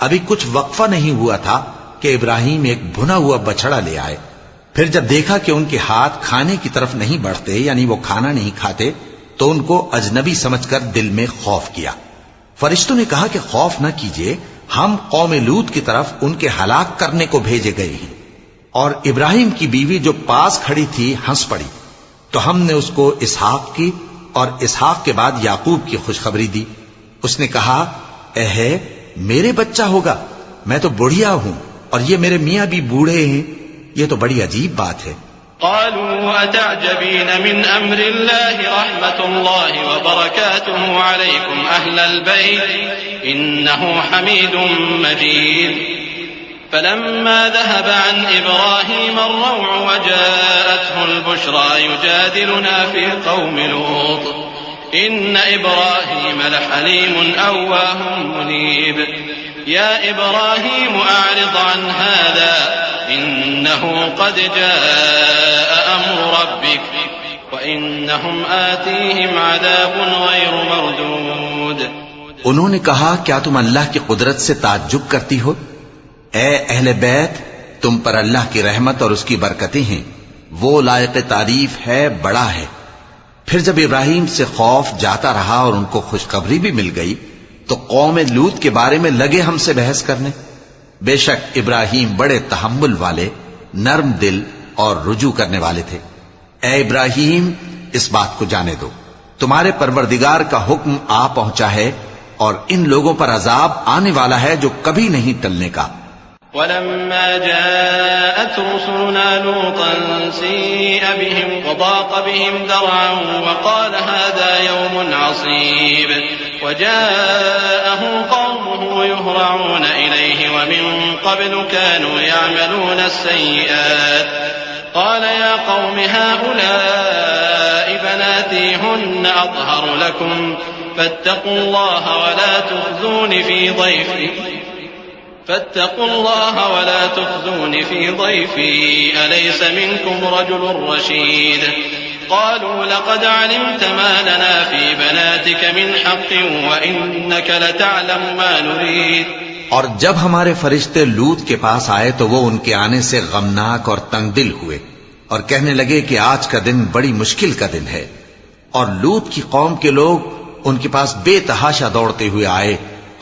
ابھی کچھ وقفہ نہیں ہوا تھا کہ ابراہیم ایک بھنا ہوا بچڑا لے آئے. پھر جب دیکھا کہ ان کے ہاتھ کھانے کی طرف نہیں بڑھتے یعنی وہ کھانا نہیں کھاتے تو ان کو اجنبی سمجھ کر دل میں خوف کیا. فرشتوں نے کہا کہ خوف نہ کیجیے، ہم قوم لوط کی طرف ان کے ہلاک کرنے کو بھیجے گئے ہیں. اور ابراہیم کی بیوی جو پاس کھڑی تھی ہنس پڑی تو ہم نے اس کو اسحاق کی اور اسحاق کے بعد یعقوب کی خوشخبری دی. اس نے کہا اے میرے بچہ ہوگا، میں تو بڑھیا ہوں اور یہ میرے میاں بھی بوڑھے ہیں، یہ تو بڑی عجیب بات ہے. قالوا أتعجبين من أمر الله رحمة الله وبركاته عليكم أهل البيت إنه حميد مجيد. فلما ذهب عن إبراهيم الروع وجاءته البشرى يجادلنا في قوم لوط إن إبراهيم لحليم أواه منيب. يا إبراهيم أعرض عن هذا إنه قد جاء أمر ربك وإنهم آتيهم عذاب غير مردود. انہوں نے کہا کیا تم اللہ کی قدرت سے تعجب کرتی ہو؟ اے اہل بیت تم پر اللہ کی رحمت اور اس کی برکتیں ہیں، وہ لائق تعریف ہے، بڑا ہے. پھر جب ابراہیم سے خوف جاتا رہا اور ان کو خوشخبری بھی مل گئی تو قوم لوط کے بارے میں لگے ہم سے بحث کرنے. بے شک ابراہیم بڑے تحمل والے، نرم دل اور رجوع کرنے والے تھے. اے ابراہیم اس بات کو جانے دو، تمہارے پروردگار کا حکم آ پہنچا ہے اور ان لوگوں پر عذاب آنے والا ہے جو کبھی نہیں ٹلنے کا. ولما جاءت رسلنا لوطا سيء بهم وضاق بهم ذرعا وقال هذا يوم عصيب وجاءه قومه يهرعون إليه ومن قبل كانوا يعملون السيئات قال يا قوم هؤلاء بناتي هن أطهر لكم فاتقوا الله ولا تخزون في ضيفي فاتقوا الله ولا تخزون في ضيفي أليس منكم رجل رشيد قالوا لقد علمت ما لنا في بناتك من حق وإنك لتعلم ما نريد. اور جب ہمارے فرشتے لوط کے پاس آئے تو وہ ان کے آنے سے غمناک اور تنگ دل ہوئے اور کہنے لگے کہ آج کا دن بڑی مشکل کا دن ہے. اور لوط کی قوم کے لوگ ان کے پاس بے تحاشا دوڑتے ہوئے آئے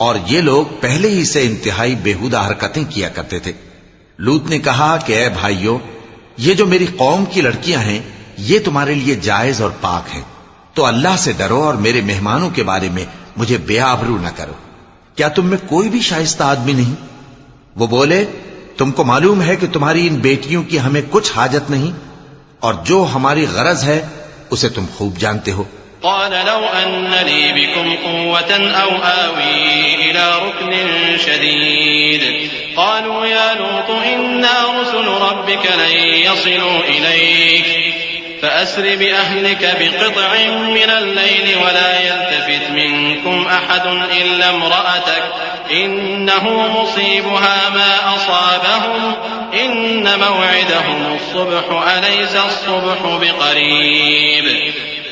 اور یہ لوگ پہلے ہی سے انتہائی بےہودہ حرکتیں کیا کرتے تھے. لوط نے کہا کہ اے بھائیو، یہ جو میری قوم کی لڑکیاں ہیں یہ تمہارے لیے جائز اور پاک ہیں، تو اللہ سے ڈرو اور میرے مہمانوں کے بارے میں مجھے بے آبرو نہ کرو. کیا تم میں کوئی بھی شائستہ آدمی نہیں؟ وہ بولے تم کو معلوم ہے کہ تمہاری ان بیٹیوں کی ہمیں کچھ حاجت نہیں، اور جو ہماری غرض ہے اسے تم خوب جانتے ہو. قال لو أن لي بكم قوة أو آوي إلى ركن شديد قالوا يا لوط إنا رسل ربك لن يصلوا إليك فأسر بأهلك بقطع من الليل ولا يلتفت منكم أحد إلا امرأتك إنه مصيبها ما أصابهم إن موعدهم الصبح أليس الصبح بقريب.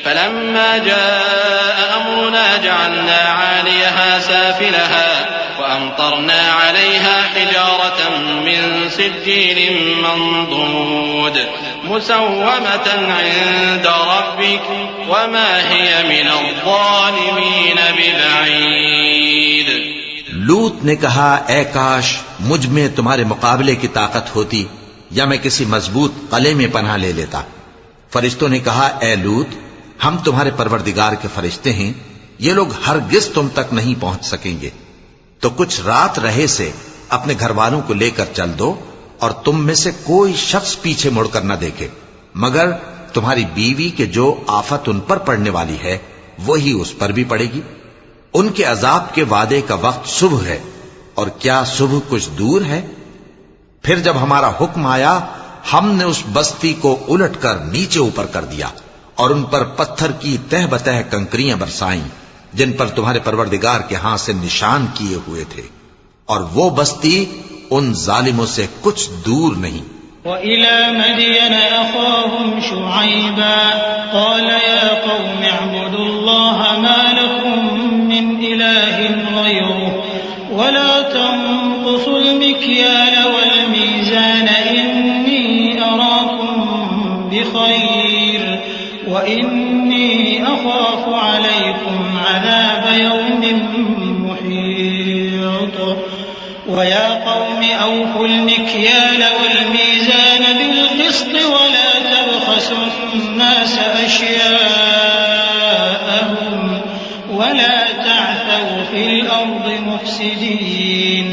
فلما جاء أمرنا جعلنا عاليها سافلها وأمطرنا عليها حجارة من سجيل منضود مسومة عند ربك وما هي من الظالمين ببعيد. لوط نے کہا اے کاش مجھ میں تمہارے مقابلے کی طاقت ہوتی یا میں کسی مضبوط قلعے میں پناہ لے لیتا. فرشتوں نے کہا اے لوط، ہم تمہارے پروردگار کے فرشتے ہیں، یہ لوگ ہرگز تم تک نہیں پہنچ سکیں گے. تو کچھ رات رہے سے اپنے گھر والوں کو لے کر چل دو اور تم میں سے کوئی شخص پیچھے مڑ کر نہ دیکھے مگر تمہاری بیوی کے جو آفت ان پر پڑنے والی ہے وہی اس پر بھی پڑے گی. ان کے عذاب کے وعدے کا وقت صبح ہے، اور کیا صبح کچھ دور ہے؟ پھر جب ہمارا حکم آیا ہم نے اس بستی کو الٹ کر نیچے اوپر کر دیا اور ان پر پتھر کی تہ بتہ کنکریاں برسائیں جن پر تمہارے پروردگار کے ہاں سے نشان کیے ہوئے تھے، اور وہ بستی ان ظالموں سے کچھ دور نہیں. وَإِلَى مَدْيَنَ أَخَاهُمْ شُعَيْبًا قَالَ يَا قَوْمِ اعْبُدُوا اللَّهَ مَا لَكُمْ مِنْ إِلَٰهٍ غَيْرُهُ وَلَا تَنقُصُوا الْمِكْيَالَ وَالْمِيزَانَ إِنِّي أَرَاكُمْ بِخَيْرٍ وَإِنِّي أَخَافُ عَلَيْكُمْ عَذَابَ يَوْمٍ مُحِيطٍ. وَيَا قَوْمِ أَوْفُوا الْمِكْيَالَ وَالْمِيزَانَ بِالْقِسْطِ وَلَا تَبْخَسُوا النَّاسَ أَشْيَاءَهُمْ وَلَا تَعْثَوْا فِي الْأَرْضِ مُفْسِدِينَ.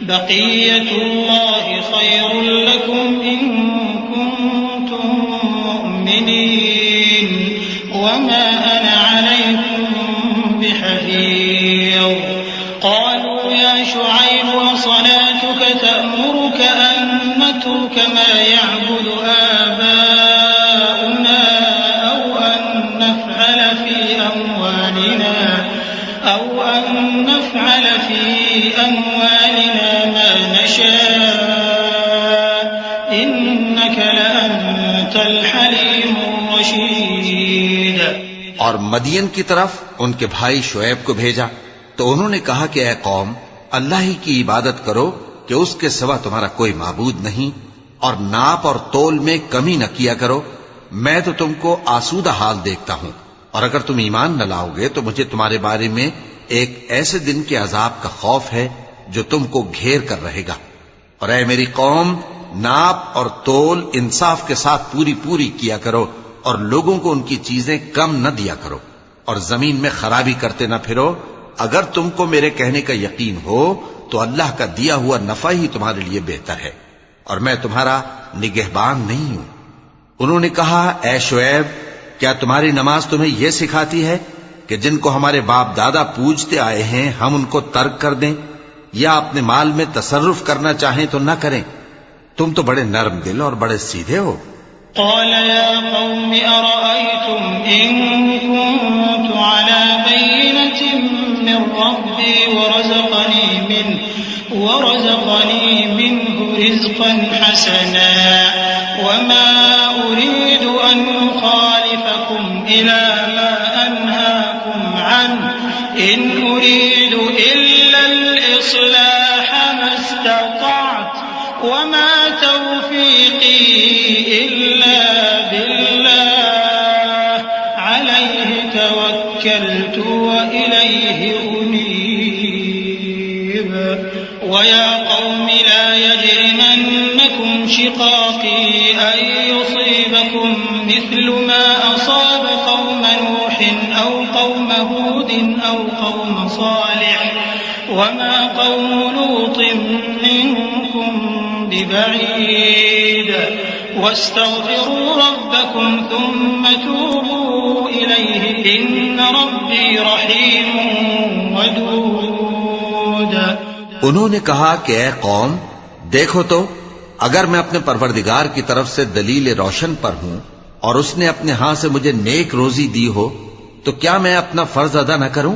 بَقِيَّةُ اللَّهِ خَيْرٌ لَكُمْ إِن كُنتُم مُّؤْمِنِينَ وَمَا أَنَا عَلَيْكُمْ بِحَفِيظٍ. قالوا يا شعيب وصلاتك تأمرك أن نترك ما يعبد آباؤنا أو أن نفعل في أموالنا ما نشاء إنك لأنت الحليم الرشيد. اور مدین کی طرف ان کے بھائی شعیب کو بھیجا تو انہوں نے کہا کہ اے قوم، اللہ ہی کی عبادت کرو کہ اس کے سوا تمہارا کوئی معبود نہیں، اور ناپ اور تول میں کمی نہ کیا کرو. میں تو تم کو آسودہ حال دیکھتا ہوں، اور اگر تم ایمان نہ لاؤ گے تو مجھے تمہارے بارے میں ایک ایسے دن کے عذاب کا خوف ہے جو تم کو گھیر کر رہے گا. اور اے میری قوم، ناپ اور تول انصاف کے ساتھ پوری کیا کرو، اور لوگوں کو ان کی چیزیں کم نہ دیا کرو، اور زمین میں خرابی کرتے نہ پھرو. اگر تم کو میرے کہنے کا یقین ہو تو اللہ کا دیا ہوا نفع ہی تمہارے لیے بہتر ہے، اور میں تمہارا نگہبان نہیں ہوں. انہوں نے کہا اے شعیب، کیا تمہاری نماز تمہیں یہ سکھاتی ہے کہ جن کو ہمارے باپ دادا پوجتے آئے ہیں ہم ان کو ترک کر دیں، یا اپنے مال میں تصرف کرنا چاہیں تو نہ کریں؟ تم تو بڑے نرم دل اور بڑے سیدھے ہو. قال يا قوم أرأيتم إن كنت على بينة من ربي ورزقني منه رزقا حسنا وما أريد أن أخالفكم إلى ما أنهاكم عنه إن أريد إلا الإصلاح ما استطعت وما توفيقي إلا بالله عليه توكلت وإليه أنيب ويا قوم لا يجرمنكم شقاقي أن يصيبكم مثل ما أصاب قوم نوح أو قوم هود أو قوم صالح وما قوم لوط منكم ببعيد واستغفروا ربكم ثم توبوا إليه إن ربي رحيم ودود. انہوں نے کہا کہ اے قوم دیکھو تو اگر میں اپنے پروردگار کی طرف سے دلیل روشن پر ہوں اور اس نے اپنے ہاں سے مجھے نیک روزی دی ہو تو کیا میں اپنا فرض ادا نہ کروں؟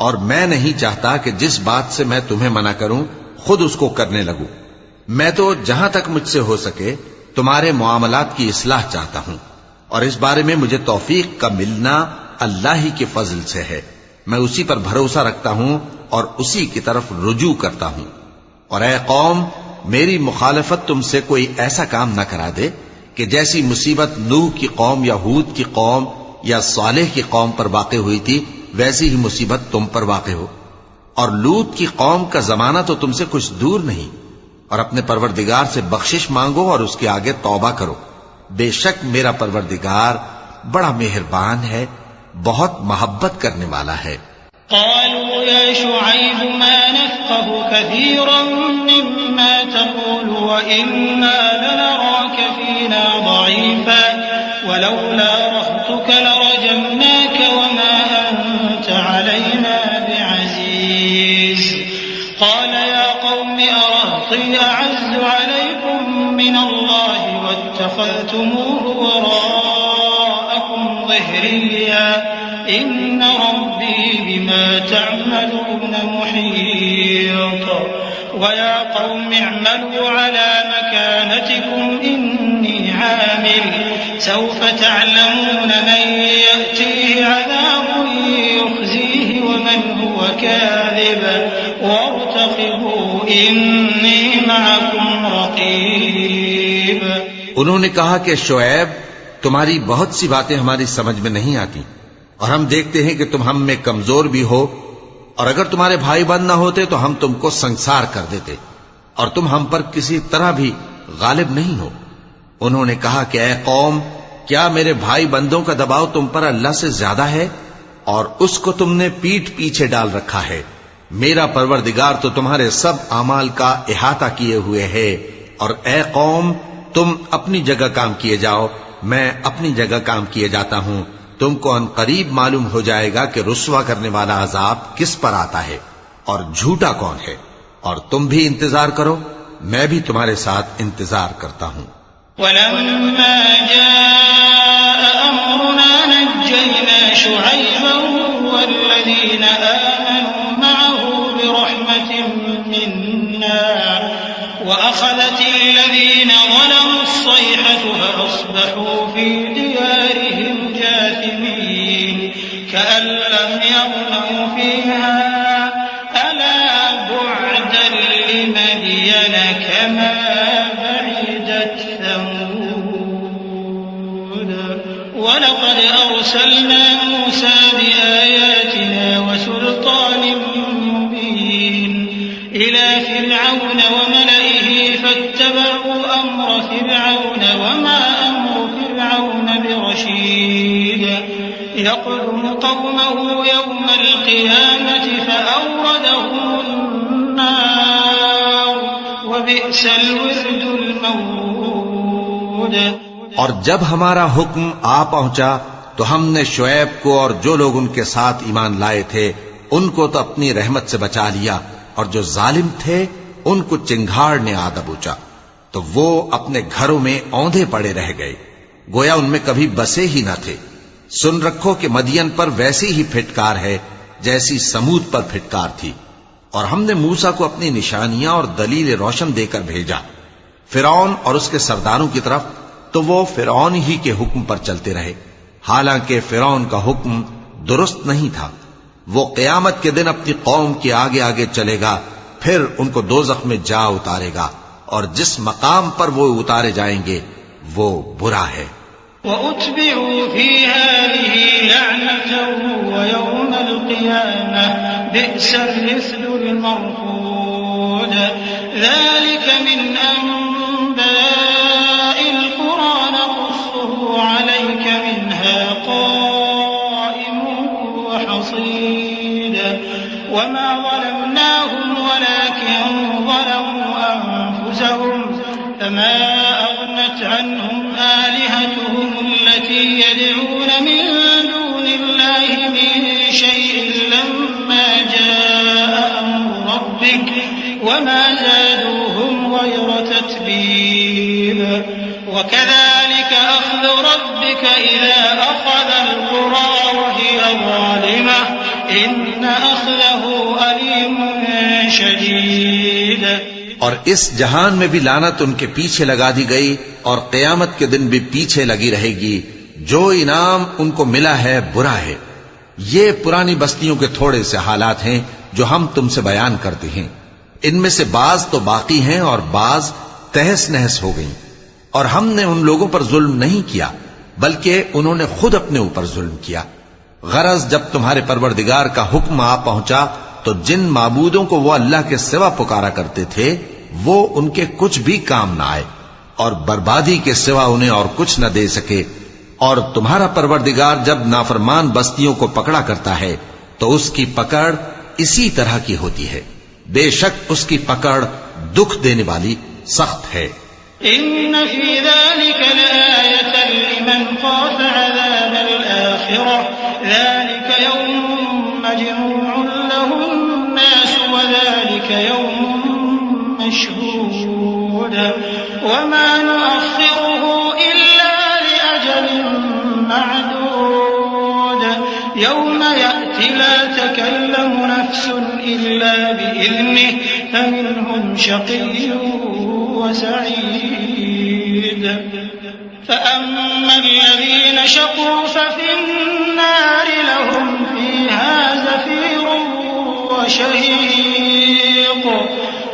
اور میں نہیں چاہتا کہ جس بات سے میں تمہیں منع کروں خود اس کو کرنے لگوں. میں تو جہاں تک مجھ سے ہو سکے تمہارے معاملات کی اصلاح چاہتا ہوں اور اس بارے میں مجھے توفیق کا ملنا اللہ ہی کے فضل سے ہے. میں اسی پر بھروسہ رکھتا ہوں اور اسی کی طرف رجوع کرتا ہوں. اور اے قوم میری مخالفت تم سے کوئی ایسا کام نہ کرا دے کہ جیسی مصیبت نوح کی قوم یا ہود کی قوم یا صالح کی قوم پر واقع ہوئی تھی ویسی ہی مصیبت تم پر واقع ہو. اور لوط کی قوم کا زمانہ تو تم سے کچھ دور نہیں. اور اپنے پروردگار سے بخشش مانگو اور اس کے آگے توبہ کرو. بے شک میرا پروردگار بڑا مہربان ہے بہت محبت کرنے والا ہے. قالوا يا شعيب ما نفقه كثيرا مما تقول وإنا لنراك فينا ضعيفا ولولا رهطك لرجمناك وما أنت علينا بعزيز. قال يا قوم أرهطي أعز عليكم من الله واتخذتموه وراءكم ظهريا إن ربي بما تعملون محيط. ويا قوم اعملوا على مكانتكم إني عامل سوف تعلمون من يأتيه عذاب يخزيه ومن هو كاذب وارتقبوا إني معكم رقيب. انہوں نے کہا کہ شعیب تمہاری بہت سی باتیں ہماری سمجھ میں نہیں آتی اور ہم دیکھتے ہیں کہ تم ہم میں کمزور بھی ہو اور اگر تمہارے بھائی بند نہ ہوتے تو ہم تم کو سنسار کر دیتے اور تم ہم پر کسی طرح بھی غالب نہیں ہو. انہوں نے کہا کہ اے قوم کیا میرے بھائی بندوں کا دباؤ تم پر اللہ سے زیادہ ہے اور اس کو تم نے پیٹھ پیچھے ڈال رکھا ہے. میرا پروردگار تو تمہارے سب اعمال کا احاطہ کیے ہوئے ہے. اور اے قوم تم اپنی جگہ کام کیے جاؤ میں اپنی جگہ کام کیے جاتا ہوں. تم کو ان قریب معلوم ہو جائے گا کہ رسوا کرنے والا عذاب کس پر آتا ہے اور جھوٹا کون ہے. اور تم بھی انتظار کرو میں بھی تمہارے ساتھ انتظار کرتا ہوں. ولما جاء أمرنا نجينا شعيبا والذين آمنوا معه برحمة منا وأخذت الذين ظلموا الصيحة فأصبحوا في ديارهم جاثمين كأن لم يغنوا فيها ألا بعدا لمدين كما بعدت ثمود ولقد أرسلنا موسى بآياتنا وسلطان مبين إلى فرعون وملئه فاتبعوا أمر فرعون وما أمر فرعون برشيد يقدم قومه يوم القيامة فأوردهم النار وبئس الورد المورود. اور جب ہمارا حکم آ پہنچا تو ہم نے شعیب کو اور جو لوگ ان کے ساتھ ایمان لائے تھے ان کو تو اپنی رحمت سے بچا لیا اور جو ظالم تھے ان کو چنگھاڑ نے آ دبوچا تو وہ اپنے گھروں میں اوندھے پڑے رہ گئے گویا ان میں کبھی بسے ہی نہ تھے. سن رکھو کہ مدین پر ویسی ہی پھٹکار ہے جیسی سمود پر پھٹکار تھی. اور ہم نے موسیٰ کو اپنی نشانیاں اور دلیل روشن دے کر بھیجا فرعون اور اس کے سرداروں کی طرف، تو وہ فرعون ہی کے حکم پر چلتے رہے، حالانکہ فرعون کا حکم درست نہیں تھا۔ وہ قیامت کے دن اپنی قوم کے آگے آگے چلے گا، پھر ان کو دوزخ میں جا اتارے گا، اور جس مقام پر وہ اتارے جائیں گے وہ برا ہے۔ وَأُتْبِعُوا فِي هَٰذِهِ لَعْنَةً وَيَوْمَ الْقِيَامَةِ بِئْسَ الرِّفْدُ الْمَرْفُودُ ذَٰلِكَ مِنْ أَنبَاءِ الْقُرَىٰ نَقُصُّهُ عَلَيْكَ مِنْهَا قَائِمٌ وَحَصِيدٌ وَمَا ظَلَمْنَاهُمْ وَلَٰكِن ظَلَمُوا أَنفُسَهُمْ فَمَا أَغْنَتْ عَنْهُمْ آلِهَتُهُمُ الَّتِي يَدْعُونَ مِن دُونِ اللَّهِ مِن شَيْءٍ لَّمَّا جَاءَ أَمْرُ رَبِّكَ وَمَا زَادُوهُمْ غَيْرَ تَتْبِيبٍ وَكَذَٰلِكَ أَخْذُ رَبِّكَ إِذَا أَخَذَ الْقُرَىٰ وَهِيَ ظَالِمَةٌ إِنَّ أَخْذَهُ أَلِيمٌ شَدِيدٌ۔ اور اس جہان میں بھی لعنت ان کے پیچھے لگا دی گئی، اور قیامت کے دن بھی پیچھے لگی رہے گی۔ جو انعام ان کو ملا ہے برا ہے۔ یہ پرانی بستیوں کے تھوڑے سے حالات ہیں جو ہم تم سے بیان کرتے ہیں، ان میں سے بعض تو باقی ہیں اور بعض تہس نہس ہو گئیں۔ اور ہم نے ان لوگوں پر ظلم نہیں کیا بلکہ انہوں نے خود اپنے اوپر ظلم کیا۔ غرض جب تمہارے پروردگار کا حکم آ پہنچا تو جن معبودوں کو وہ اللہ کے سوا پکارا کرتے تھے وہ ان کے کچھ بھی کام نہ آئے، اور بربادی کے سوا انہیں اور کچھ نہ دے سکے۔ اور تمہارا پروردگار جب نافرمان بستیوں کو پکڑا کرتا ہے تو اس کی پکڑ اسی طرح کی ہوتی ہے، بے شک اس کی پکڑ دکھ دینے والی سخت ہے۔ إن في ذلك لآية لمن خاف عذاب الآخرة ذلك يوم مجموع له الناس وذلك يوم مشهود وما نؤخره إلا لأجل معدود يوم يأتي لا تكلم نفس إلا بإذنه فمنهم شقي وسعيد فأما الذين شقوا ففي النار لهم فيها زفير وشهيق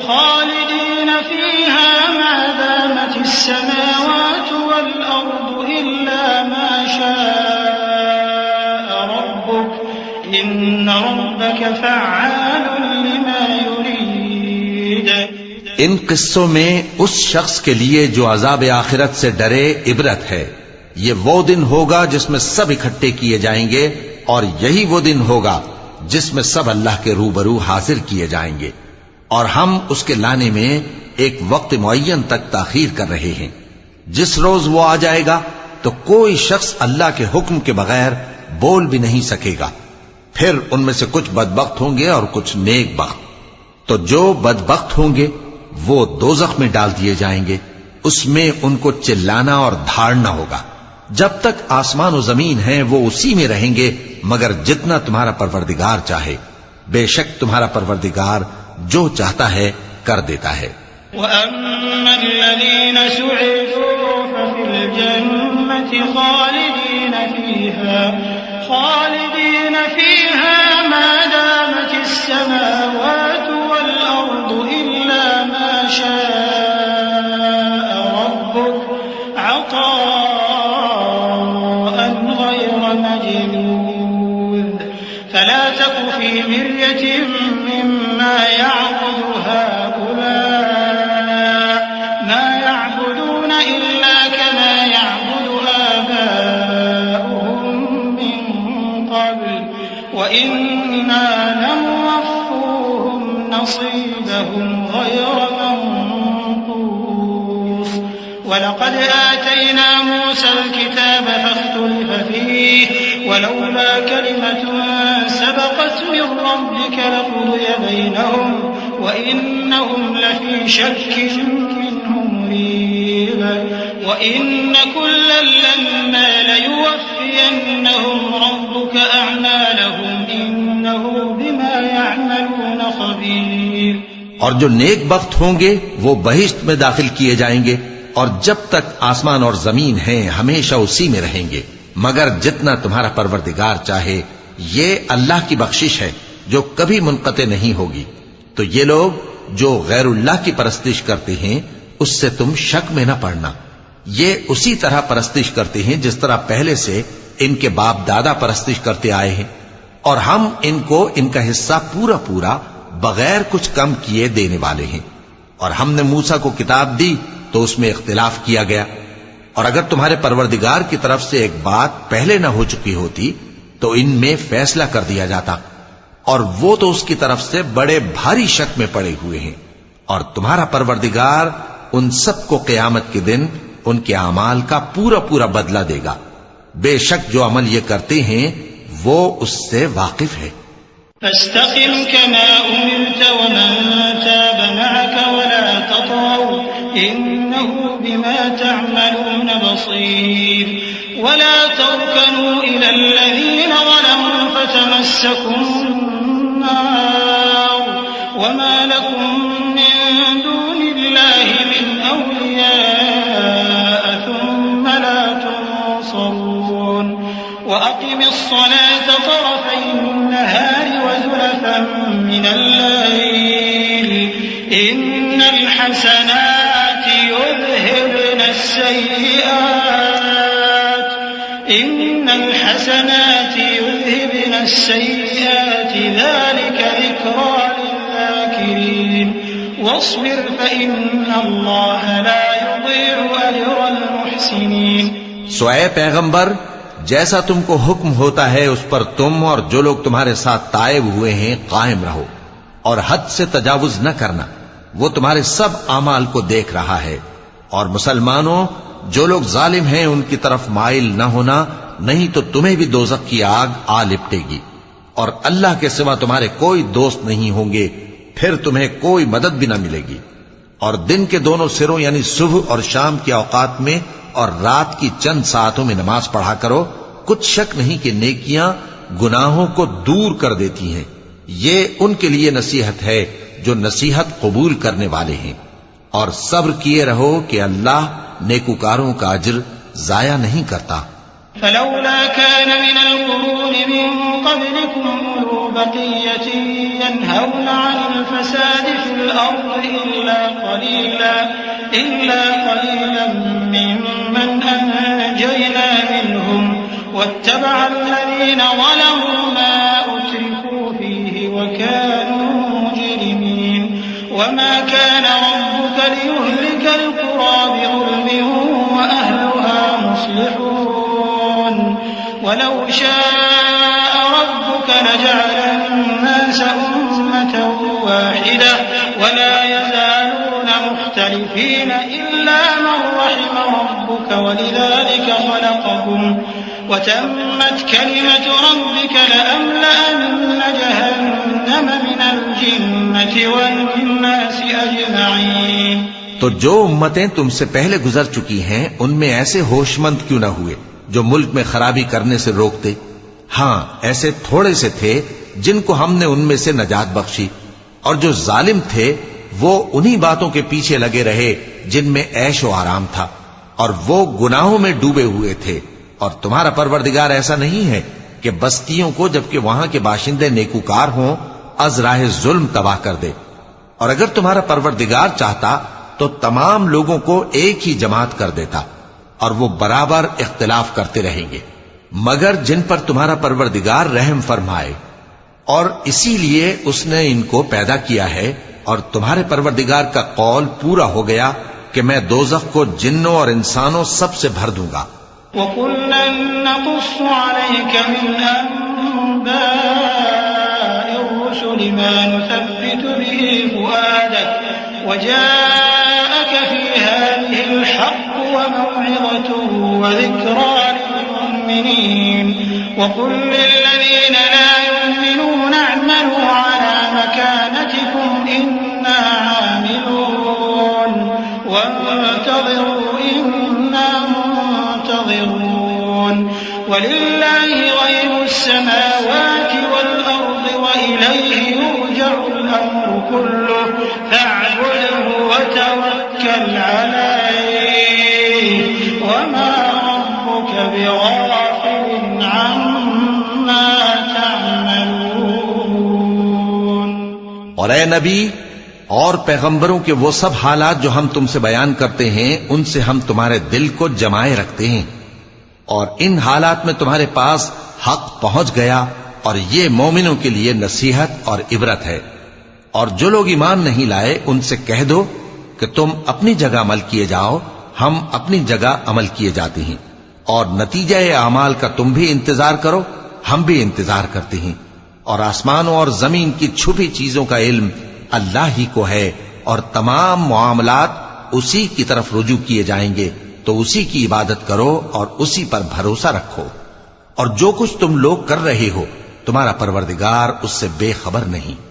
خالدين فيها ما دامت السماوات والأرض إلا ما شاء ربك إن ربك فعال لما يريد۔ ان قصوں میں اس شخص کے لیے جو عذاب آخرت سے ڈرے عبرت ہے۔ یہ وہ دن ہوگا جس میں سب اکٹھے کیے جائیں گے، اور یہی وہ دن ہوگا جس میں سب اللہ کے روبرو حاضر کیے جائیں گے، اور ہم اس کے لانے میں ایک وقت معین تک تاخیر کر رہے ہیں۔ جس روز وہ آ جائے گا تو کوئی شخص اللہ کے حکم کے بغیر بول بھی نہیں سکے گا۔ پھر ان میں سے کچھ بدبخت ہوں گے اور کچھ نیک بخت۔ تو جو بدبخت ہوں گے وہ دوزخ میں ڈال دیے جائیں گے، اس میں ان کو چلانا اور دھاڑنا ہوگا۔ جب تک آسمان و زمین ہیں وہ اسی میں رہیں گے مگر جتنا تمہارا پروردگار چاہے، بے شک تمہارا پروردگار جو چاہتا ہے کر دیتا ہے۔ وَأَمَّا الَّذِينَ سُعِدُوا فَفِي الْجَنَّةِ خَالِدِينَ فِيهَا مَا دَامَتِ السَّمَاوَاتُ وَالْأَرْضُ إِلَّا مَا شَاءَ رَبُّكَ عَطَاءً غَيْرَ مَجْذُوذٍ فَلَا تَكُ فِي مِرْيَةٍ مِّمَّا يَعْبُدُ هَٰؤُلَاءِ مَا يَعْبُدُونَ إِلَّا كَمَا يَعْبُدُ آبَاؤُهُم مِّن قَبْلُ وَإِنَّا لَمُوَفُّوهُمْ نَصِيبَهُمْ غَيْرَ مَنقُوصٍ وَلَقَدْ آتَيْنَا مُوسَى الْكِتَابَ فَاخْتُلِفَ فِيهِ وَلَوْلَا كَلِمَةٌ سَبَقَتْ مِن رَّبِّكَ لَقُضِيَ بَيْنَهُمْ وَإِنَّهُمْ لَفِي شَكٍّ مِّنْهُ مُرِيبٍ وَإِنَّ كُلًّا لَّمَّا لَيُوَفِّيَنَّهُمْ رَبُّكَ أَعْمَالَهُمْ إِنَّهُ بِمَا يَعْمَلُونَ خَبِيرٌ۔ اور جو نیک بخت ہوں گے وہ بہشت میں داخل کیے جائیں گے، اور جب تک آسمان اور زمین ہیں ہمیشہ اسی میں رہیں گے، مگر جتنا تمہارا پروردگار چاہے۔ یہ اللہ کی بخشش ہے جو کبھی منقطع نہیں ہوگی۔ تو یہ لوگ جو غیر اللہ کی پرستش کرتے ہیں اس سے تم شک میں نہ پڑنا، یہ اسی طرح پرستش کرتے ہیں جس طرح پہلے سے ان کے باپ دادا پرستش کرتے آئے ہیں، اور ہم ان کو ان کا حصہ پورا پورا بغیر کچھ کم کیے دینے والے ہیں۔ اور ہم نے موسیٰ کو کتاب دی تو اس میں اختلاف کیا گیا، اور اگر تمہارے پروردگار کی طرف سے ایک بات پہلے نہ ہو چکی ہوتی تو ان میں فیصلہ کر دیا جاتا، اور وہ تو اس کی طرف سے بڑے بھاری شک میں پڑے ہوئے ہیں۔ اور تمہارا پروردگار ان سب کو قیامت کے دن ان کے اعمال کا پورا پورا بدلہ دے گا، بے شک جو عمل یہ کرتے ہیں وہ اس سے واقف ہے۔ فاستقم كما أمرت ومن تاب معك ولا تطغوا إنه بما تعملون بصير ولا تركنوا إلى الذين ظلموا فتمسكم النار وما لكم من دون الله من أولياء ثم لا تنصرون وأقم الصلاة طرفي النهار وزلفا من الليل إن الحسنات يذهبن السيئات ذلك ذكرى للذاكرين واصبر فإن الله لا يضيع أجر المحسنين۔ سو اے پیغمبر، جیسا تم کو حکم ہوتا ہے اس پر تم اور جو لوگ تمہارے ساتھ تائب ہوئے ہیں قائم رہو، اور حد سے تجاوز نہ کرنا، وہ تمہارے سب اعمال کو دیکھ رہا ہے۔ اور مسلمانوں، جو لوگ ظالم ہیں ان کی طرف مائل نہ ہونا، نہیں تو تمہیں بھی دوزخ کی آگ آ لپٹے گی، اور اللہ کے سوا تمہارے کوئی دوست نہیں ہوں گے، پھر تمہیں کوئی مدد بھی نہ ملے گی۔ اور دن کے دونوں سروں یعنی صبح اور شام کے اوقات میں اور رات کی چند ساعتوں میں نماز پڑھا کرو، کچھ شک نہیں کہ نیکیاں گناہوں کو دور کر دیتی ہیں۔ یہ ان کے لیے نصیحت ہے جو نصیحت قبول کرنے والے ہیں، اور صبر کیے رہو کہ اللہ نیکوکاروں کا اجر ضائع نہیں کرتا۔ فلولا كان من القرون من قبلكم أولو بقية ينهون عن الفساد في الأرض إلا قليلا ممن أنجينا منهم واتبع الذين ظلموا ما أترفوا فيه وكانوا مجرمين وما كان ربك ليهلك القرى بظلم وأهلها مصلحون ولو شاء ربك لجعل الناس أمة واحدة ولا يزالون مختلفين إلا من رحم ربك ولذلك خلقهم وتمت كلمة ربك لأملأن جهنم من الجنة والناس أجمعين۔ تو جو امتیں تم سے پہلے گزر چکی ہیں ان میں ایسے ہوش مند کیوں نہ ہوئے جو ملک میں خرابی کرنے سے روکتے؟ ہاں، ایسے تھوڑے سے تھے جن کو ہم نے ان میں سے نجات بخشی، اور جو ظالم تھے وہ انہی باتوں کے پیچھے لگے رہے جن میں عیش و آرام تھا، اور وہ گناہوں میں ڈوبے ہوئے تھے۔ اور تمہارا پروردگار ایسا نہیں ہے کہ بستیوں کو جبکہ وہاں کے باشندے نیکوکار ہوں از راہ ظلم تباہ کر دے۔ اور اگر تمہارا پروردگار چاہتا تو تمام لوگوں کو ایک ہی جماعت کر دیتا، اور وہ برابر اختلاف کرتے رہیں گے، مگر جن پر تمہارا پروردگار رحم فرمائے، اور اسی لیے اس نے ان کو پیدا کیا ہے۔ اور تمہارے پروردگار کا قول پورا ہو گیا کہ میں دوزخ کو جنوں اور انسانوں سب سے بھر دوں گا۔ وَكُلًّا نَّقُصُّ عَلَيْكَ مِنْ أَنبَاءِ الرُّسُلِ مَا نُثَبِّتُ بِهِ فُؤَادَكَ وَجَاءَكَ فِي هَٰذِهِ الْحَقُّ وَمَوْعِظَةٌ وَذِكْرَىٰ لِلْمُؤْمِنِينَ وَقُل لِّلَّذِينَ لَا يُؤْمِنُونَ اعْمَلُوا عَلَىٰ مَكَانَتِكُمْ إِنَّا عَامِلُونَ وَانتَظِرُوا إِنَّا منتظرون وَلِلَّهِ غَيْبُ السَّمَاوَاتِ وَالْأَرْضِ وَإِلَيْهِ يُرْجَعُ الْأَمْرُ كُلُّهُ بل عليه وما ربك بغافل عما تعملون۔ اور اے نبی اور پیغمبروں کے وہ سب حالات جو ہم تم سے بیان کرتے ہیں ان سے ہم تمہارے دل کو جمائے رکھتے ہیں، اور ان حالات میں تمہارے پاس حق پہنچ گیا، اور یہ مومنوں کے لیے نصیحت اور عبرت ہے۔ اور جو لوگ ایمان نہیں لائے ان سے کہہ دو کہ تم اپنی جگہ عمل کیے جاؤ، ہم اپنی جگہ عمل کیے جاتے ہیں، اور نتیجہ اعمال کا تم بھی انتظار کرو، ہم بھی انتظار کرتے ہیں۔ اور آسمانوں اور زمین کی چھپی چیزوں کا علم اللہ ہی کو ہے، اور تمام معاملات اسی کی طرف رجوع کیے جائیں گے، تو اسی کی عبادت کرو اور اسی پر بھروسہ رکھو۔ اور جو کچھ تم لوگ کر رہے ہو تمہارا پروردگار اس سے بے خبر نہیں۔